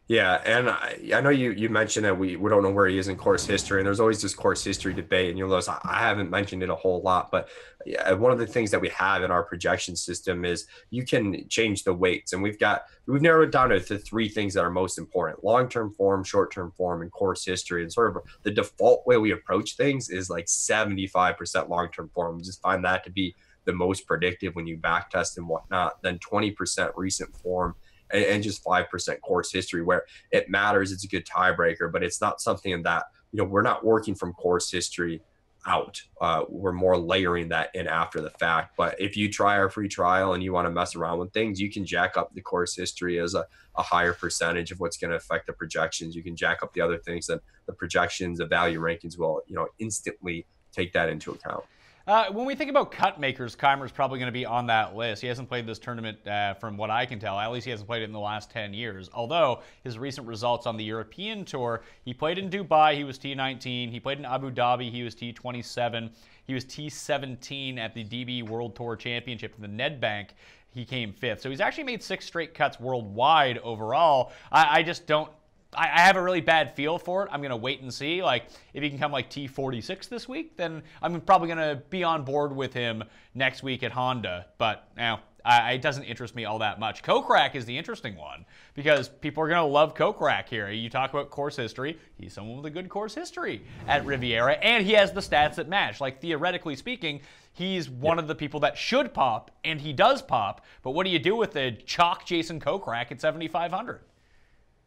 Yeah, and I know you mentioned that we don't know where he is in course history, and there's always this course history debate, and you'll notice I haven't mentioned it a whole lot, but yeah, one of the things that we have in our projection system is you can change the weights, and we've narrowed it down to the three things that are most important: long-term form, short-term form, and course history. And sort of the default way we approach things is like 75% long-term form. We just find that to be the most predictive when you back test and whatnot. Then 20% recent form, and just 5% course history where it matters. It's a good tiebreaker, but it's not something that, we're not working from course history out. We're more layering that in after the fact. But if you try our free trial and you want to mess around with things, you can jack up the course history as a higher percentage of what's going to affect the projections. You can jack up the other things, and the projections, the value rankings will, instantly take that into account. When we think about cut makers, Keimer's probably going to be on that list. He hasn't played this tournament from what I can tell. At least he hasn't played it in the last 10 years. Although his recent results on the European Tour, he played in Dubai, he was T19. He played in Abu Dhabi, he was T27. He was T17 at the DB World Tour Championship in the Nedbank. He came 5th. So he's actually made 6 straight cuts worldwide overall. I just don't. I have a really bad feel for it. I'm going to wait and see. Like, if he can come like T46 this week, then I'm probably going to be on board with him next week at Honda. But now, it doesn't interest me all that much. Kokrak is the interesting one because people are going to love Kokrak here. You talk about course history. He's someone with a good course history at Riviera, and he has the stats that match. Like, theoretically speaking, he's one of the people that should pop, and he does pop. But what do you do with the chalk Jason Kokrak at 7,500?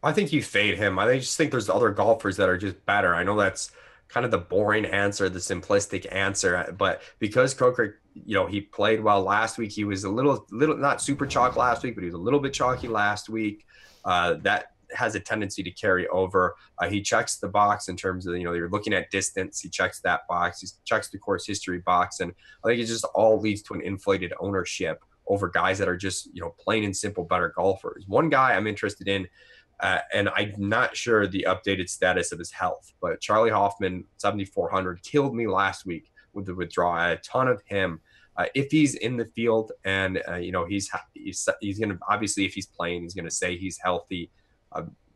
I think you fade him. I just think there's other golfers that are just better. I know that's kind of the boring answer, the simplistic answer, but because Kokrak, he played well last week. He was a little not super chalk last week, but he was a little bit chalky last week. That has a tendency to carry over. He checks the box in terms of, you're looking at distance. He checks that box. He checks the course history box. And I think it just all leads to an inflated ownership over guys that are just, plain and simple better golfers. One guy I'm interested in, and I'm not sure the updated status of his health, but Charlie Hoffman, 7,400, killed me last week with the withdrawal. I had a ton of him. If he's in the field and, he's going to, obviously, if he's playing, he's going to say he's healthy.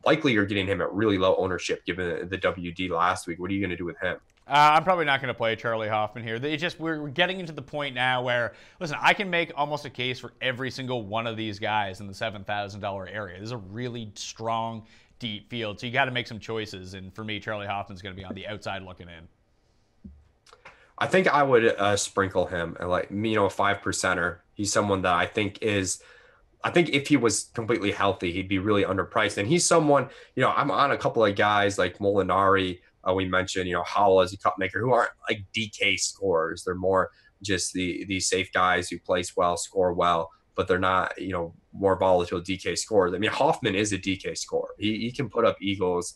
Likely you're getting him at really low ownership given the WD last week. What are you going to do with him? I'm probably not going to play Charlie Hoffman here. We're getting into the point now where, listen, I can make almost a case for every single one of these guys in the $7,000 area. This is a really strong, deep field, so you got to make some choices. And for me, Charlie Hoffman's going to be on the outside looking in. I think I would sprinkle him, like, a 5%er. He's someone that I think if he was completely healthy, he'd be really underpriced. And he's someone, I'm on a couple of guys like Molinari. We mentioned, Howell as a cut maker, who aren't like DK scorers. They're more just the safe guys who place well, score well, but they're not, more volatile DK scorers. I mean, Hoffman is a DK scorer. He can put up eagles.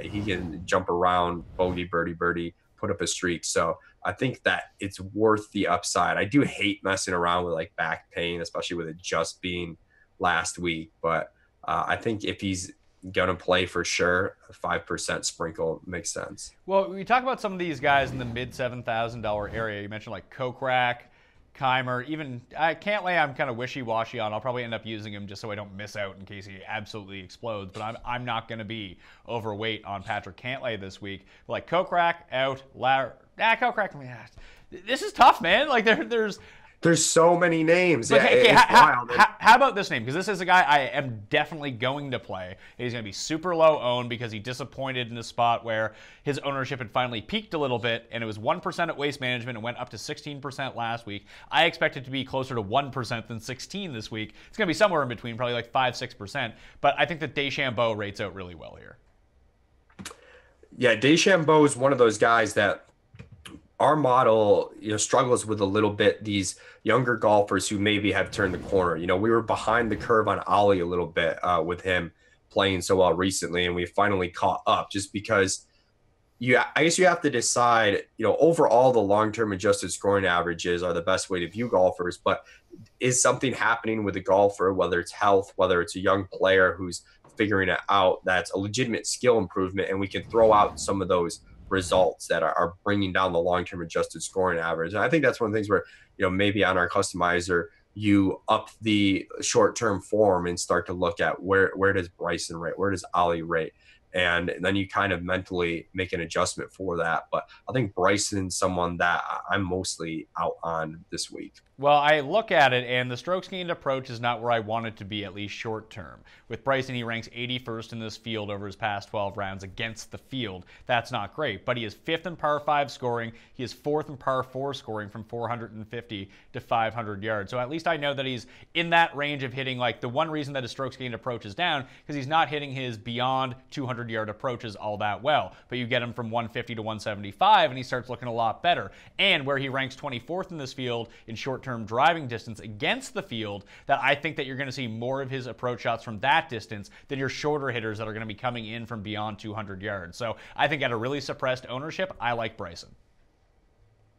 He can jump around, bogey, birdie, put up a streak. So I think that it's worth the upside. I do hate messing around with like back pain, especially with it just being last week. But I think if he's going to play for sure, a 5% sprinkle makes sense. Well, we talk about some of these guys in the mid $7,000 area. You mentioned like Kokrak, Keimer, even Cantlay I'm kind of wishy-washy on. I'll probably end up using him just so I don't miss out in case he absolutely explodes. But I'm not going to be overweight on Patrick Cantlay this week. But like Kokrak out, Kokrak. This is tough, man. Like there's so many names. But, okay, how about this name? Because this is a guy I am definitely going to play. He's going to be super low owned because he disappointed in a spot where his ownership had finally peaked a little bit, and it was 1% at Waste Management and went up to 16% last week. I expect it to be closer to 1% than 16% this week. It's going to be somewhere in between, probably like 5-6%. But I think that DeChambeau rates out really well here. Yeah, DeChambeau is one of those guys that our model, struggles with a little bit these younger golfers who maybe have turned the corner. We were behind the curve on Ollie a little bit with him playing so well recently, and we finally caught up just because I guess you have to decide, overall the long-term adjusted scoring averages are the best way to view golfers, but is something happening with a golfer, whether it's health, whether it's a young player who's figuring it out, that's a legitimate skill improvement, and we can throw out some of those results that are bringing down the long-term adjusted scoring average. And I think that's one of the things where, maybe on our customizer, you up the short-term form and start to look at where does Bryson rate, where does Ollie rate, and then you kind of mentally make an adjustment for that. But I think Bryson's someone that I'm mostly out on this week. Well, I look at it, and the strokes gained approach is not where I want it to be, at least short term. With Bryson, he ranks 81st in this field over his past 12 rounds against the field. That's not great, but he is 5th in par 5 scoring. He is 4th in par 4 scoring from 450 to 500 yards. So at least I know that he's in that range of hitting, like, the one reason that his strokes gained approach is down, because he's not hitting his beyond 200-yard approaches all that well. But you get him from 150 to 175, and he starts looking a lot better. And where he ranks 24th in this field in short-term driving distance against the field, that I think that you're going to see more of his approach shots from that distance than your shorter hitters that are going to be coming in from beyond 200 yards. So I think at a really suppressed ownership, I like Bryson.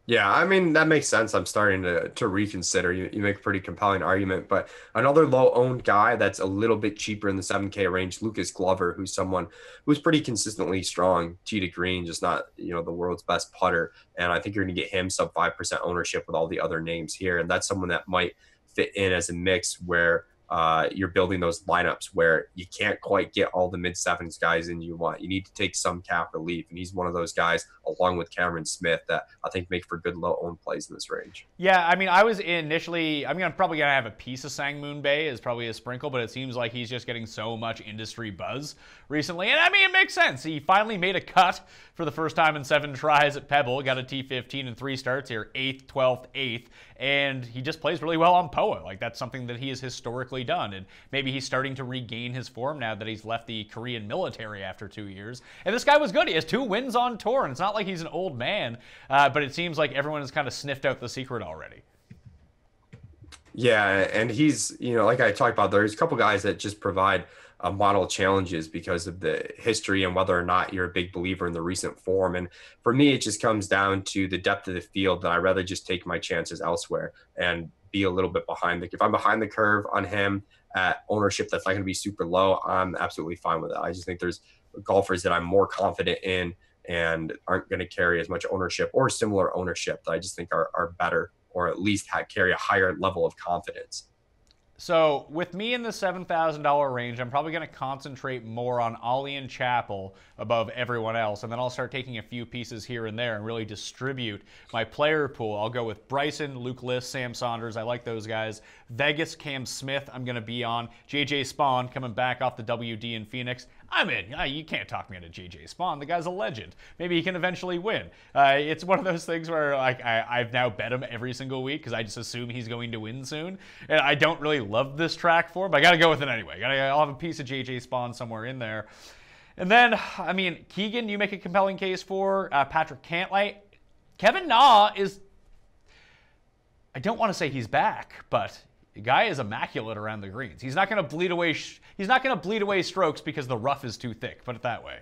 Yeah, I mean, that makes sense. I'm starting to reconsider. You make a pretty compelling argument, but another low-owned guy that's a little bit cheaper in the 7K range, Lucas Glover, who's someone who's pretty consistently strong, tee to green, just not, the world's best putter. And I think you're going to get him sub 5% ownership with all the other names here. And that's someone that might fit in as a mix where you're building those lineups where you can't quite get all the mid-sevens guys in you want. You need to take some cap relief, and he's one of those guys, along with Cameron Smith, that I think make for good low-owned plays in this range. Yeah, I mean, I was initially, I'm probably going to have a piece of Sang Moon Bay as probably a sprinkle, but it seems like he's just getting so much industry buzz recently. And I mean, it makes sense. He finally made a cut for the first time in 7 tries at Pebble, got a T15 in 3 starts here, 8th, 12th, 8th, and he just plays really well on POA. Like, that's something that he has historically done, and maybe he's starting to regain his form now that he's left the Korean military after 2 years. And this guy was good. He has 2 wins on tour, and it's not like he's an old man, but it seems like everyone has kind of sniffed out the secret already. Yeah, and he's, like I talked about, there's a couple guys that just provide model challenges because of the history and whether or not you're a big believer in the recent form. And for me, it just comes down to the depth of the field, that I'd rather just take my chances elsewhere and be a little bit behind. If I'm behind the curve on him at ownership that's not going to be super low, I'm absolutely fine with it. I just think there's golfers that I'm more confident in and aren't going to carry as much ownership or similar ownership that I just think are better, or at least carry a higher level of confidence. So with me in the $7,000 range, I'm probably going to concentrate more on Ollie and Chappell above everyone else, and then I'll start taking a few pieces here and there and really distribute my player pool. I'll go with Bryson, Luke List, Sam Saunders. I like those guys. Vegas, Cam Smith, I'm going to be on. JJ Spawn coming back off the WD in Phoenix. I'm in. You can't talk me into JJ Spawn. The guy's a legend. Maybe he can eventually win. It's one of those things where I've now bet him every single week because I just assume he's going to win soon. And I don't really love this track for him, but I got to go with it anyway. I'll have a piece of JJ Spawn somewhere in there. And then, I mean, Keegan, you make a compelling case for. Patrick Cantlay. Kevin Na is, I don't want to say he's back, but the guy is immaculate around the greens. He's not going to bleed away. He's not going to bleed away strokes because the rough is too thick. Put it that way.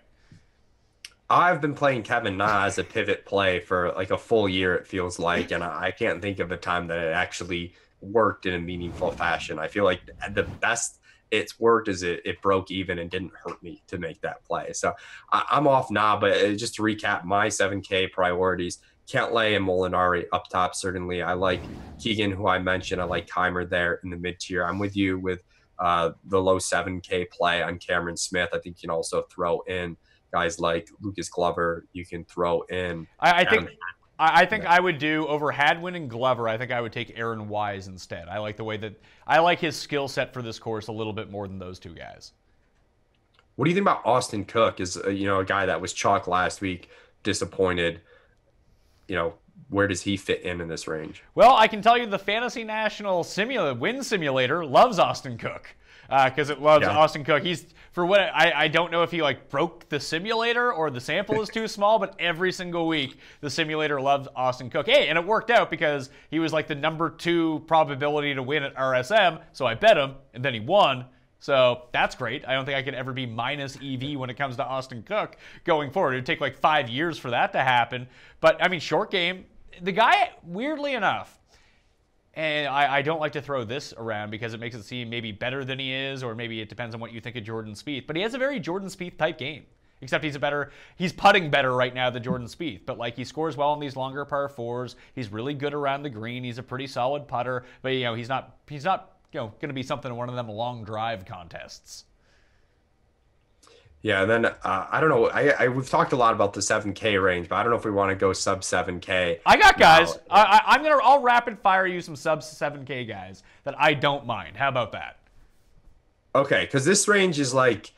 I've been playing Kevin Na as a pivot play for like a full year, it feels like, and I can't think of a time that it actually worked in a meaningful fashion. I feel like the best it's worked is it broke even and didn't hurt me to make that play. So I'm off now, but just to recap my 7K priorities: Cantlay and Molinari up top, certainly. I like Keegan, who I mentioned. I like Keimer there in the mid-tier. I'm with you with the low 7K play on Cameron Smith. I think you can also throw in guys like Lucas Glover. You can throw in. I think I would do, over Hadwin and Glover, I think I would take Aaron Wise instead. I like the way that, I like his skill set for this course a little bit more than those two guys. What do you think about Austin Cook? Is a guy that was chalk last week, disappointed. Where does he fit in this range? Well, I can tell you the Fantasy National Win Simulator loves Austin Cook because it loves Austin Cook. He's, for what, I don't know if he broke the simulator or the sample is too small, but every single week the simulator loves Austin Cook. Hey, and it worked out because he was like the number 2 probability to win at RSM, so I bet him, and then he won. So that's great. I don't think I could ever be minus EV when it comes to Austin Cook going forward. It would take like 5 years for that to happen. But, I mean, short game, the guy, weirdly enough, and I don't like to throw this around because it makes it seem maybe better than he is, or maybe it depends on what you think of Jordan Spieth, but he has a very Jordan Spieth type game. Except he's putting better right now than Jordan Spieth. But like he scores well on these longer par fours. He's really good around the green. He's a pretty solid putter. But he's not going to be something in one of them long drive contests. Yeah, and then I don't know. We've talked a lot about the 7K range, but I don't know if we want to go sub 7K. I got guys. I'll rapid fire you some sub 7K guys that I don't mind. How about that? Okay, because this range is like,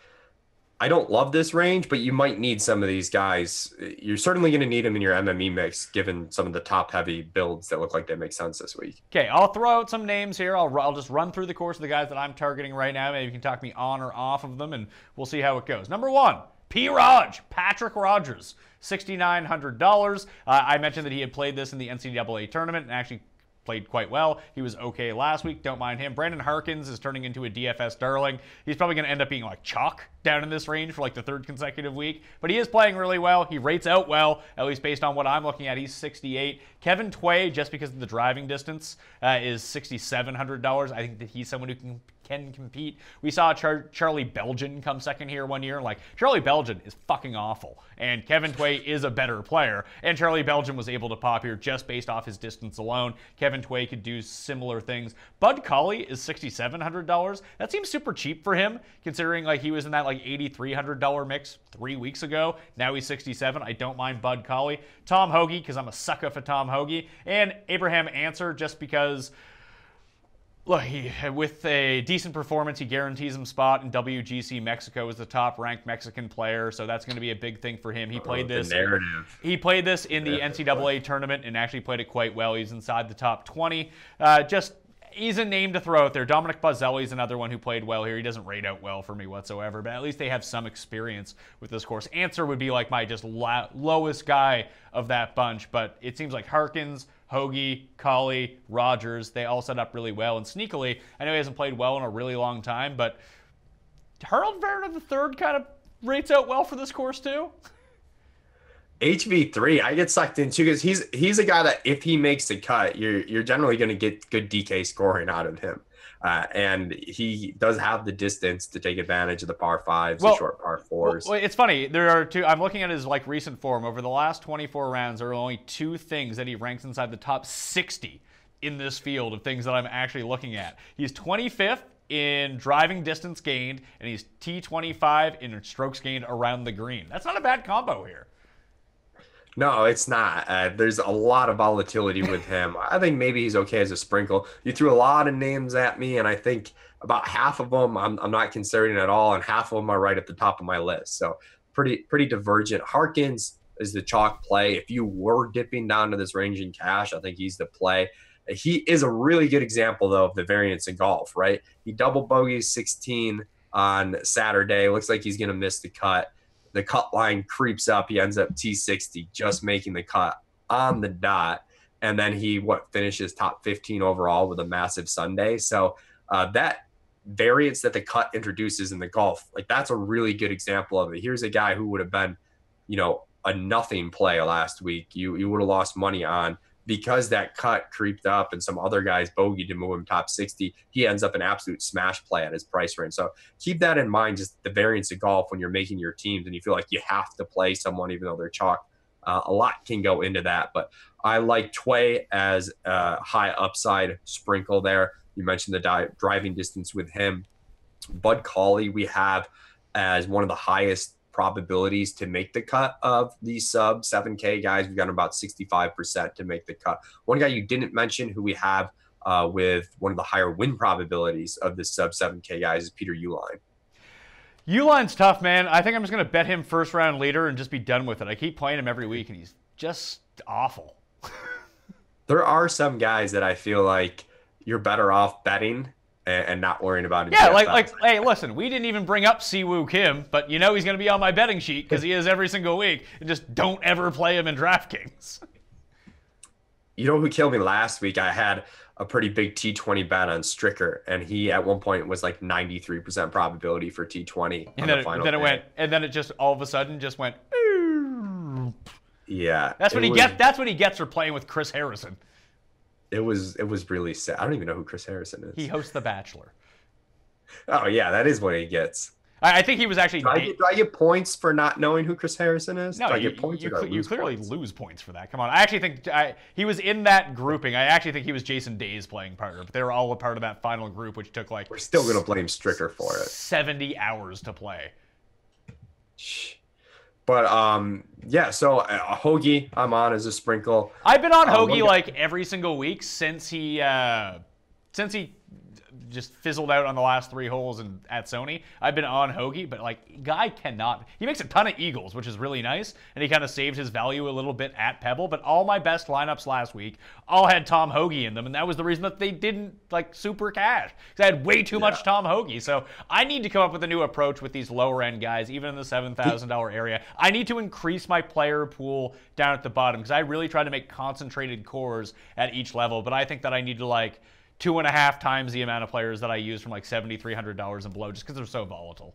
I don't love this range, but you might need some of these guys. You're certainly going to need them in your MME mix, given some of the top-heavy builds that look like they make sense this week. Okay, I'll throw out some names here. I'll just run through the course of the guys that I'm targeting right now. Maybe you can talk me on or off of them, and we'll see how it goes. Number 1, Patrick Rogers, $6,900. I mentioned that he had played this in the NCAA tournament and actually played quite well. He was okay last week. Don't mind him. Brandon Harkins is turning into a DFS darling. He's probably going to end up being like chalk down in this range for like the 3rd consecutive week. But he is playing really well. He rates out well, at least based on what I'm looking at. He's 68. Kevin Tway, just because of the driving distance, is $6,700. I think that he's someone who can compete. We saw Charlie Belgian come second here one year. Like, Charlie Belgian is fucking awful. And Kevin Tway is a better player. And Charlie Belgian was able to pop here just based off his distance alone. Kevin Tway could do similar things. Bud Colley is $6,700. That seems super cheap for him, considering like he was in that like $8,300 mix 3 weeks ago. Now he's 67. I don't mind Bud Colley. Tom Hoge, because I'm a sucker for Tom Hoge. And Abraham Answer, just because, look, with a decent performance, he guarantees him spot in WGC Mexico as the top-ranked Mexican player, so that's going to be a big thing for him. He played this. Narrative. He played this in the NCAA tournament and actually played it quite well. He's inside the top 20. He's a name to throw out there. Dominic Bozzelli is another one who played well here. He doesn't rate out well for me whatsoever, but at least they have some experience with this course. Answer would be like my just lowest guy of that bunch, but it seems like Harkins, Hoge, Colley, Rogers, they all set up really well. And sneakily, I know he hasn't played well in a really long time, but Harold Varner III kind of rates out well for this course too. HV3, I get sucked into because he's a guy that if he makes the cut, you're generally going to get good DK scoring out of him. And he does have the distance to take advantage of the par 5s, the short par 4s. Well, it's funny. There are two. I'm looking at his like recent form. Over the last 24 rounds, there are only 2 things that he ranks inside the top 60 in this field of things that I'm actually looking at. He's 25th in driving distance gained, and he's T25 in strokes gained around the green. That's not a bad combo here. No, it's not. There's a lot of volatility with him. I think maybe he's okay as a sprinkle. You threw a lot of names at me, and I think about half of them I'm not considering at all, and half of them are right at the top of my list. So pretty divergent. Harkins is the chalk play. If you were dipping down to this range in cash, I think he's the play. He is a really good example, though, of the variance in golf, right? He double bogeys 16 on Saturday. Looks like he's going to miss the cut. The cut line creeps up. He ends up T60, just making the cut on the dot. And then he finishes top 15 overall with a massive Sunday. So that variance that the cut introduces in the golf, like that's a really good example of it. Here's a guy who would have been, a nothing play last week. You would have lost money on. Because that cut creeped up and some other guys bogeyed to move him top 60, he ends up an absolute smash play at his price range. So keep that in mind, just the variance of golf when you're making your teams and you feel like you have to play someone even though they're chalk. A lot can go into that, but I like Tway as a high upside sprinkle there. You mentioned the driving distance with him. Bud Colley we have as one of the highest probabilities to make the cut of these sub 7K guys. We've got about 65% to make the cut. One guy you didn't mention who we have with one of the higher win probabilities of the sub 7K guys is Peter Uihlein. Uihline's tough, man. I think I'm just going to bet him first round leader and just be done with it. I keep playing him every week and he's just awful. There are some guys that I feel like you're better off betting and not worrying about it. Yeah, like, hey, listen, we didn't even bring up Siwoo Kim, but he's going to be on my betting sheet because he is every single week. And just don't ever play him in DraftKings. You know who killed me last week? I had a pretty big T20 bet on Stricker, and he at one point was like 93% probability for T20 And on then the final then it day. went, and then it just all of a sudden just went. "Ooh." Yeah, That's what he gets. That's what he gets for playing with Chris Harrison. It was really sad. I don't even know who Chris Harrison is. He hosts The Bachelor. Oh yeah, that is what he gets. I think he was actually. Do I get points for not knowing who Chris Harrison is? No, do I you, get points you, or do I you lose clearly points? lose points for that. Come on. I actually think he was in that grouping. I actually think he was Jason Day's playing partner, but they were all a part of that final group, which took like. We're still gonna blame Stricker for it. 70 hours to play. But yeah. So Hoagie, I'm on as a sprinkle. I've been on Hoagie like every single week since he just fizzled out on the last 3 holes at Sony. I've been on Hoagie, but like guy cannot. He makes a ton of eagles, which is really nice, and he kind of saved his value a little bit at Pebble. But all my best lineups last week all had Tom Hoagie in them, and that was the reason that they didn't like super cash because I had way too much Tom Hoagie. So I need to come up with a new approach with these lower end guys, even in the $7,000 area. I need to increase my player pool down at the bottom because I really try to make concentrated cores at each level. But I think that I need to like 2.5 times the amount of players that I use from like $7,300 and below just because they're so volatile.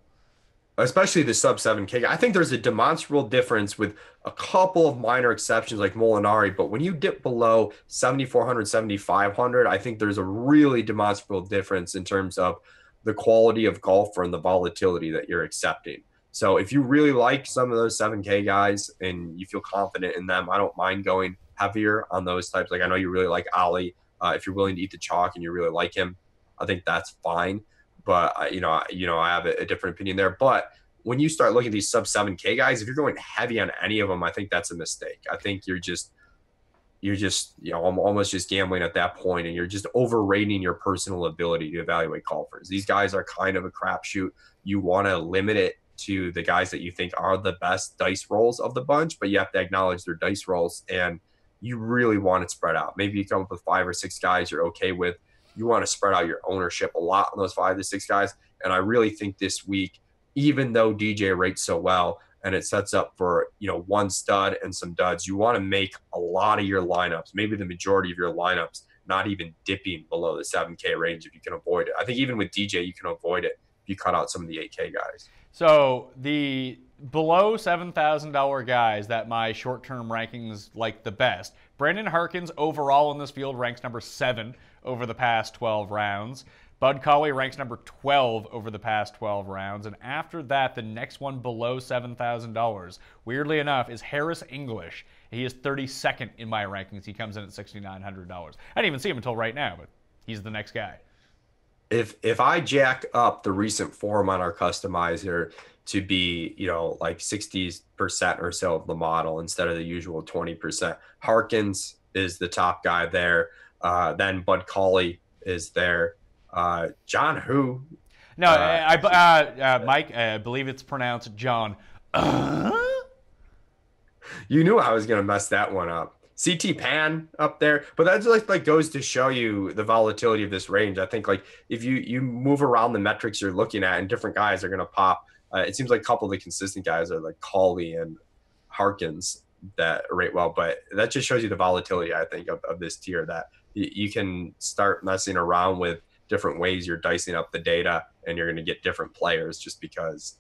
Especially the sub 7K. I think there's a demonstrable difference with a couple of minor exceptions like Molinari, but when you dip below 7,400, 7,500, I think there's a really demonstrable difference in terms of the quality of golfer and the volatility that you're accepting. So if you really like some of those 7K guys and you feel confident in them, I don't mind going heavier on those types. Like I know you really like Ali. If you're willing to eat the chalk and you really like him, I think that's fine. But I have a different opinion there. But when you start looking at these sub 7K guys, if you're going heavy on any of them, I think that's a mistake. I think you're just almost just gambling at that point, and you're just overrating your personal ability to evaluate golfers. These guys are kind of a crapshoot. You want to limit it to the guys that you think are the best dice rolls of the bunch, but you have to acknowledge their dice rolls, and you really want it spread out. Maybe you come up with 5 or 6 guys you're okay with. You want to spread out your ownership a lot on those 5 to 6 guys. And I really think this week, even though DJ rates so well and it sets up for, one stud and some duds, you want to make a lot of your lineups, maybe the majority of your lineups, not even dipping below the 7K range if you can avoid it. I think even with DJ, you can avoid it if you cut out some of the 8K guys. So the below $7,000 guys that my short-term rankings like the best. Brandon Harkins overall in this field ranks number 7 over the past 12 rounds. Bud Cauley ranks number 12 over the past 12 rounds. And after that, the next one below $7,000, weirdly enough, is Harris English. He is 32nd in my rankings. He comes in at $6,900. I didn't even see him until right now, but he's the next guy. If I jack up the recent form on our customizer to be, like 60% or so of the model instead of the usual 20%. Harkins is the top guy there. Then Bud Cauley is there. John who? No, Mike, I believe it's pronounced John. You knew I was going to mess that one up. CT Pan up there, but that just like goes to show you the volatility of this range. I think like if you move around the metrics you're looking at and different guys are going to pop. It seems like a couple of the consistent guys are like Cauley and Harkins that rate well, but that just shows you the volatility, I think, of this tier, that you can start messing around with different ways you're dicing up the data and you're going to get different players just because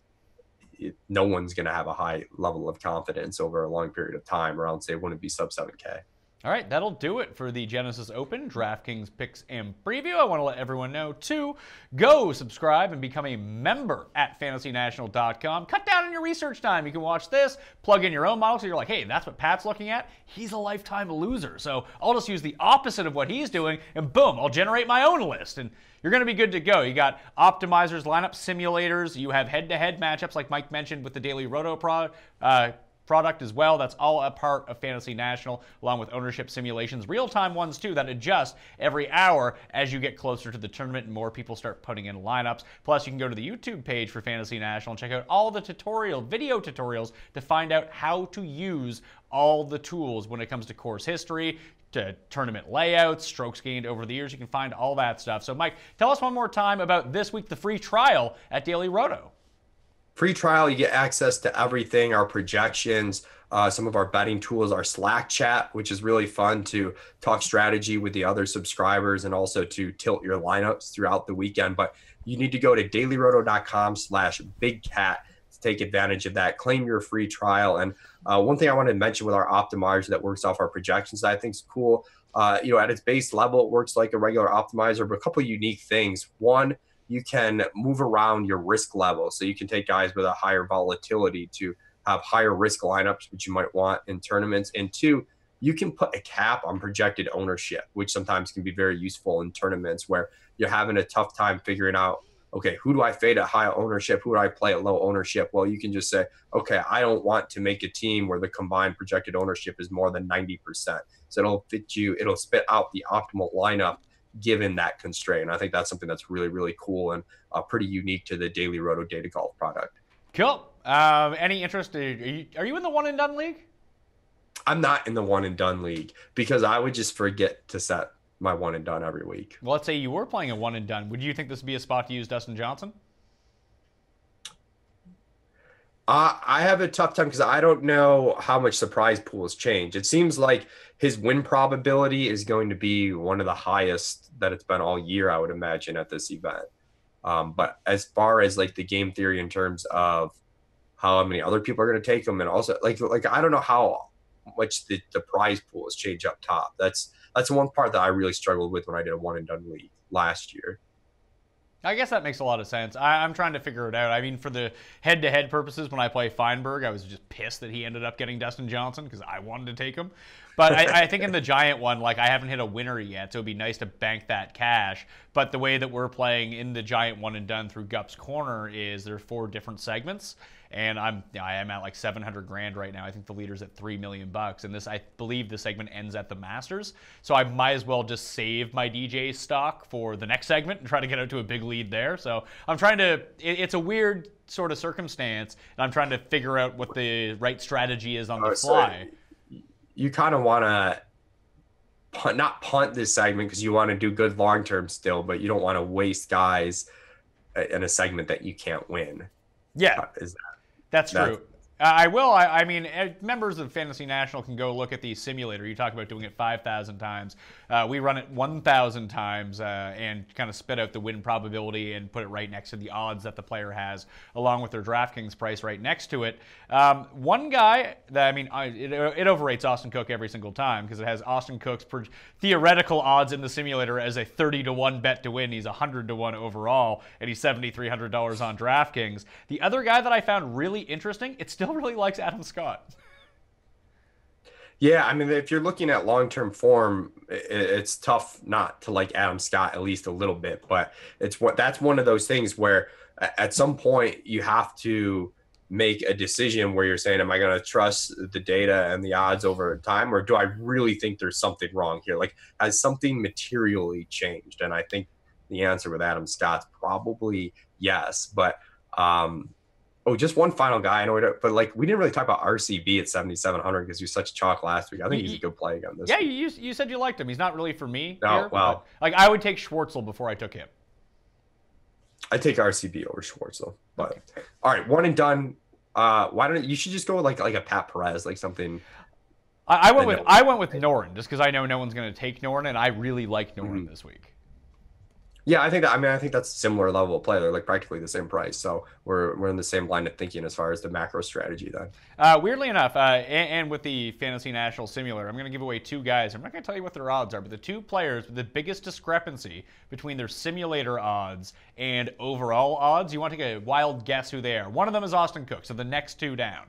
no one's going to have a high level of confidence over a long period of time around, say, wouldn't be sub 7K. All right, that'll do it for the Genesis Open DraftKings picks and preview. I want to let everyone know to go subscribe and become a member at fantasynational.com. Cut down on your research time. You can watch this, plug in your own model, so you're like, hey, that's what Pat's looking at. He's a lifetime loser. So I'll just use the opposite of what he's doing, and boom, I'll generate my own list. And you're going to be good to go. You got optimizers, lineup simulators. You have head-to-head matchups like Mike mentioned with the Daily Roto product as well. That's all a part of Fantasy National, along with ownership simulations, real-time ones too, that adjust every hour as you get closer to the tournament and more people start putting in lineups. Plus, you can go to the YouTube page for Fantasy National and check out all the video tutorials to find out how to use all the tools when it comes to course history, to tournament layouts, strokes gained over the years. You can find all that stuff. So, Mike, tell us one more time about this week, the free trial at Daily Roto. Free trial, you get access to everything, our projections, some of our betting tools, our Slack chat, which is really fun to talk strategy with the other subscribers and also to tilt your lineups throughout the weekend. But you need to go to dailyroto.com/bigcat to take advantage of that. Claim your free trial. And one thing I wanted to mention with our optimizer that works off our projections that I think is cool. At its base level, it works like a regular optimizer, but a couple of unique things. One, you can move around your risk level. So you can take guys with a higher volatility to have higher risk lineups, which you might want in tournaments. And two, you can put a cap on projected ownership, which sometimes can be very useful in tournaments where you're having a tough time figuring out, okay, who do I fade at high ownership? Who do I play at low ownership? Well, you can just say, okay, I don't want to make a team where the combined projected ownership is more than 90%. So it'll spit out the optimal lineup given that constraint. I think that's something that's really, really cool and pretty unique to the Daily Roto Data Golf product. Cool. Any interest? Are you in the one and done league? I'm not in the one and done league because I would just forget to set my one and done every week. Well, let's say you were playing a one and done. Would you think this would be a spot to use Dustin Johnson? I have a tough time because I don't know how much surprise pools change. It seems like his win probability is going to be one of the highest that it's been all year, I would imagine, at this event. But as far as like the game theory in terms of how many other people are going to take him, and also like I don't know how much the prize pools change up top. That's one part that I really struggled with when I did a one and done league last year. I guess that makes a lot of sense. I'm trying to figure it out. I mean, for the head-to-head purposes, when I play Feinberg, I was just pissed that he ended up getting Dustin Johnson because I wanted to take him. But I think in the Giant one, like, I haven't hit a winner yet, so it'd be nice to bank that cash. But the way that we're playing in the Giant one and done through Gup's Corner is there's 4 different segments, and I am at like 700 grand right now. I think the leader's at $3 million, and I believe the segment ends at the Masters. So I might as well just save my DJ stock for the next segment and try to get out to a big lead there. So I'm trying to. it's a weird sort of circumstance, and I'm trying to figure out what the right strategy is on the fly. So you kind of want to not punt this segment because you want to do good long term still, but you don't want to waste guys in a segment that you can't win. Yeah. That's true. I will. I mean, members of Fantasy National can go look at the simulator. You talk about doing it 5,000 times. We run it 1,000 times and kind of spit out the win probability and put it right next to the odds that the player has, along with their DraftKings price right next to it. One guy that, I mean, it overrates Austin Cook every single time because it has Austin Cook's theoretical odds in the simulator as a 30-1 bet to win. He's 100-1 overall, and he's $7,300 on DraftKings. The other guy that I found really interesting, it's still really likes Adam Scott. Yeah, I mean, if you're looking at long-term form, it's tough not to like Adam Scott at least a little bit. But that's one of those things where at some point you have to make a decision where you're saying, am I going to trust the data and the odds over time, or do I really think there's something wrong here? Like, has something materially changed? And I think the answer with Adam Scott's probably yes. But just one final guy. I know, but like we didn't really talk about RCB at 7,700 because he was such chalk last week. I think he's a good play again this week. Yeah, you said you liked him. He's not really for me. No, here, well, like I would take Schwartzel before I took him. I take RCB over Schwartzel. But okay. All right, one and done. Why don't you should just go with like a Pat Perez, like something. I went with Noren just because I know no one's going to take Noren, and I really like Noren this week. Yeah, I think that's a similar level of play. They're like practically the same price. So we're in the same line of thinking as far as the macro strategy then. Weirdly enough, and with the Fantasy National Simulator, I'm going to give away 2 guys. I'm not going to tell you what their odds are, but the 2 players with the biggest discrepancy between their simulator odds and overall odds, you want to take a wild guess who they are. One of them is Austin Cook, so the next 2 down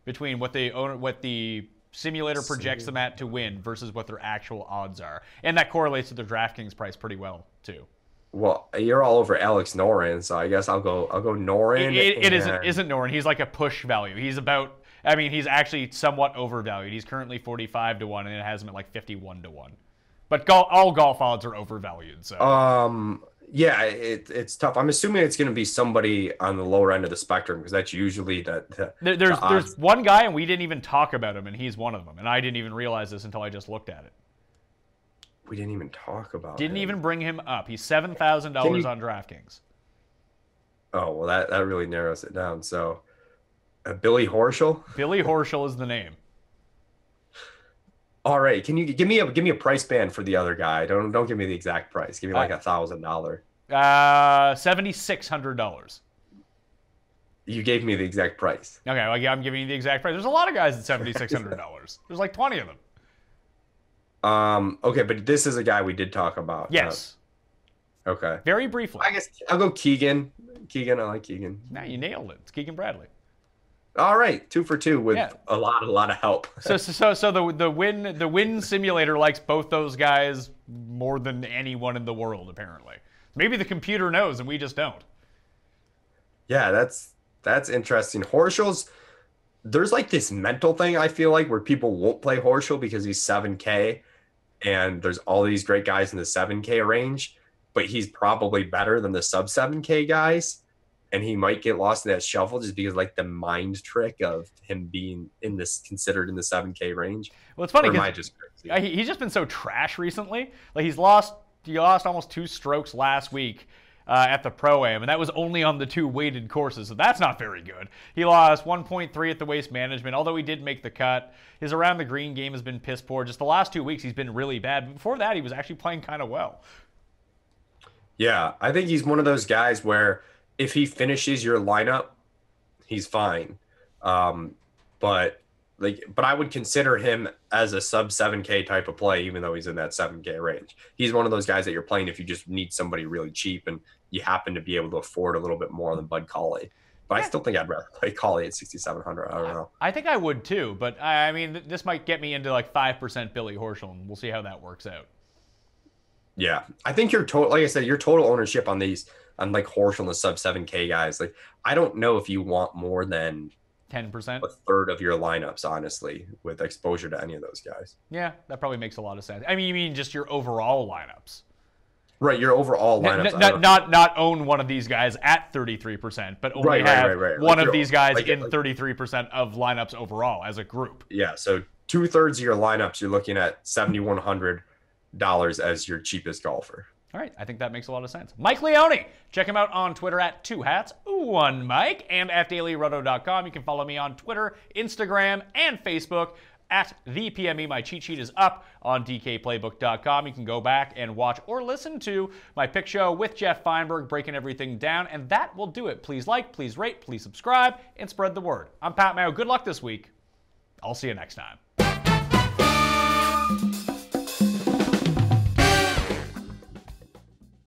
between what the simulator projects them at to win versus what their actual odds are. And that correlates to their DraftKings price pretty well, too. Well, you're all over Alex Noren, so I guess I'll go Noren. It isn't Noren. He's like a push value. He's he's actually somewhat overvalued. He's currently 45-1, and it has him at like 51-1. But all golf odds are overvalued. So yeah, it's tough. I'm assuming it's going to be somebody on the lower end of the spectrum because that's usually there's one guy, and we didn't even talk about him, and he's one of them, and I didn't even realize this until I just looked at it. We didn't even talk about Didn't him. even bring him up. He's $7,000 on DraftKings. Oh, well, that really narrows it down. So, Billy Horschel? Billy Horschel is the name. All right. Can you give me a price band for the other guy? Don't give me the exact price. Give me like $1,000. $7,600. You gave me the exact price. Okay, well, yeah, I'm giving you the exact price. There's a lot of guys at $7,600. There's like 20 of them. Okay, but this is a guy we did talk about. Yes. Okay. Very briefly. I guess I'll go Keegan. I like Keegan. Now you nailed it. It's Keegan Bradley. All right, 2 for 2 with a lot of help. So the win simulator likes both those guys more than anyone in the world, apparently. Maybe the computer knows and we just don't. Yeah, that's interesting. Horschel's, there's like this mental thing I feel like where people won't play Horschel because he's 7K and there's all these great guys in the 7K range, but he's probably better than the sub 7K guys. And he might get lost in that shuffle just because like the mind trick of him being considered in the 7K range. Well, it's funny because he's just been so trash recently. Like he lost almost 2 strokes last week at the Pro-Am, and that was only on the 2 weighted courses, so that's not very good. He lost 1.3 at the Waste Management, although he did make the cut. His around the green game has been piss poor. Just the last 2 weeks he's been really bad. But before that, he was actually playing kind of well. Yeah, I think he's one of those guys where if he finishes your lineup, he's fine. But I would consider him as a sub 7K type of play, even though he's in that 7K range. He's one of those guys that you're playing if you just need somebody really cheap and you happen to be able to afford a little bit more than Bud Cauley. But I still think I'd rather play Cauley at 6,700. I don't know. I think I would too, but I mean, this might get me into like 5% Billy Horschel, and we'll see how that works out. Yeah, I think your total, like I said, your total ownership on these, on like Horschel and the sub 7K guys, like I don't know if you want more than 10%, a third of your lineups, honestly, with exposure to any of those guys. Yeah, that probably makes a lot of sense. I mean, you mean just your overall lineups, right? Your overall lineups, not own one of these guys at 33%, but only have one of these guys in 33% of lineups overall as a group. Yeah, so 2/3 of your lineups, you're looking at $7,100 as your cheapest golfer. All right, I think that makes a lot of sense. Mike Leone, check him out on Twitter at 2hats1mike and at dailyroto.com. You can follow me on Twitter, Instagram, and Facebook at the PME. My cheat sheet is up on dkplaybook.com. You can go back and watch or listen to my pick show with Jeff Feinberg, breaking everything down, and that will do it. Please like, please rate, please subscribe, and spread the word. I'm Pat Mayo. Good luck this week. I'll see you next time.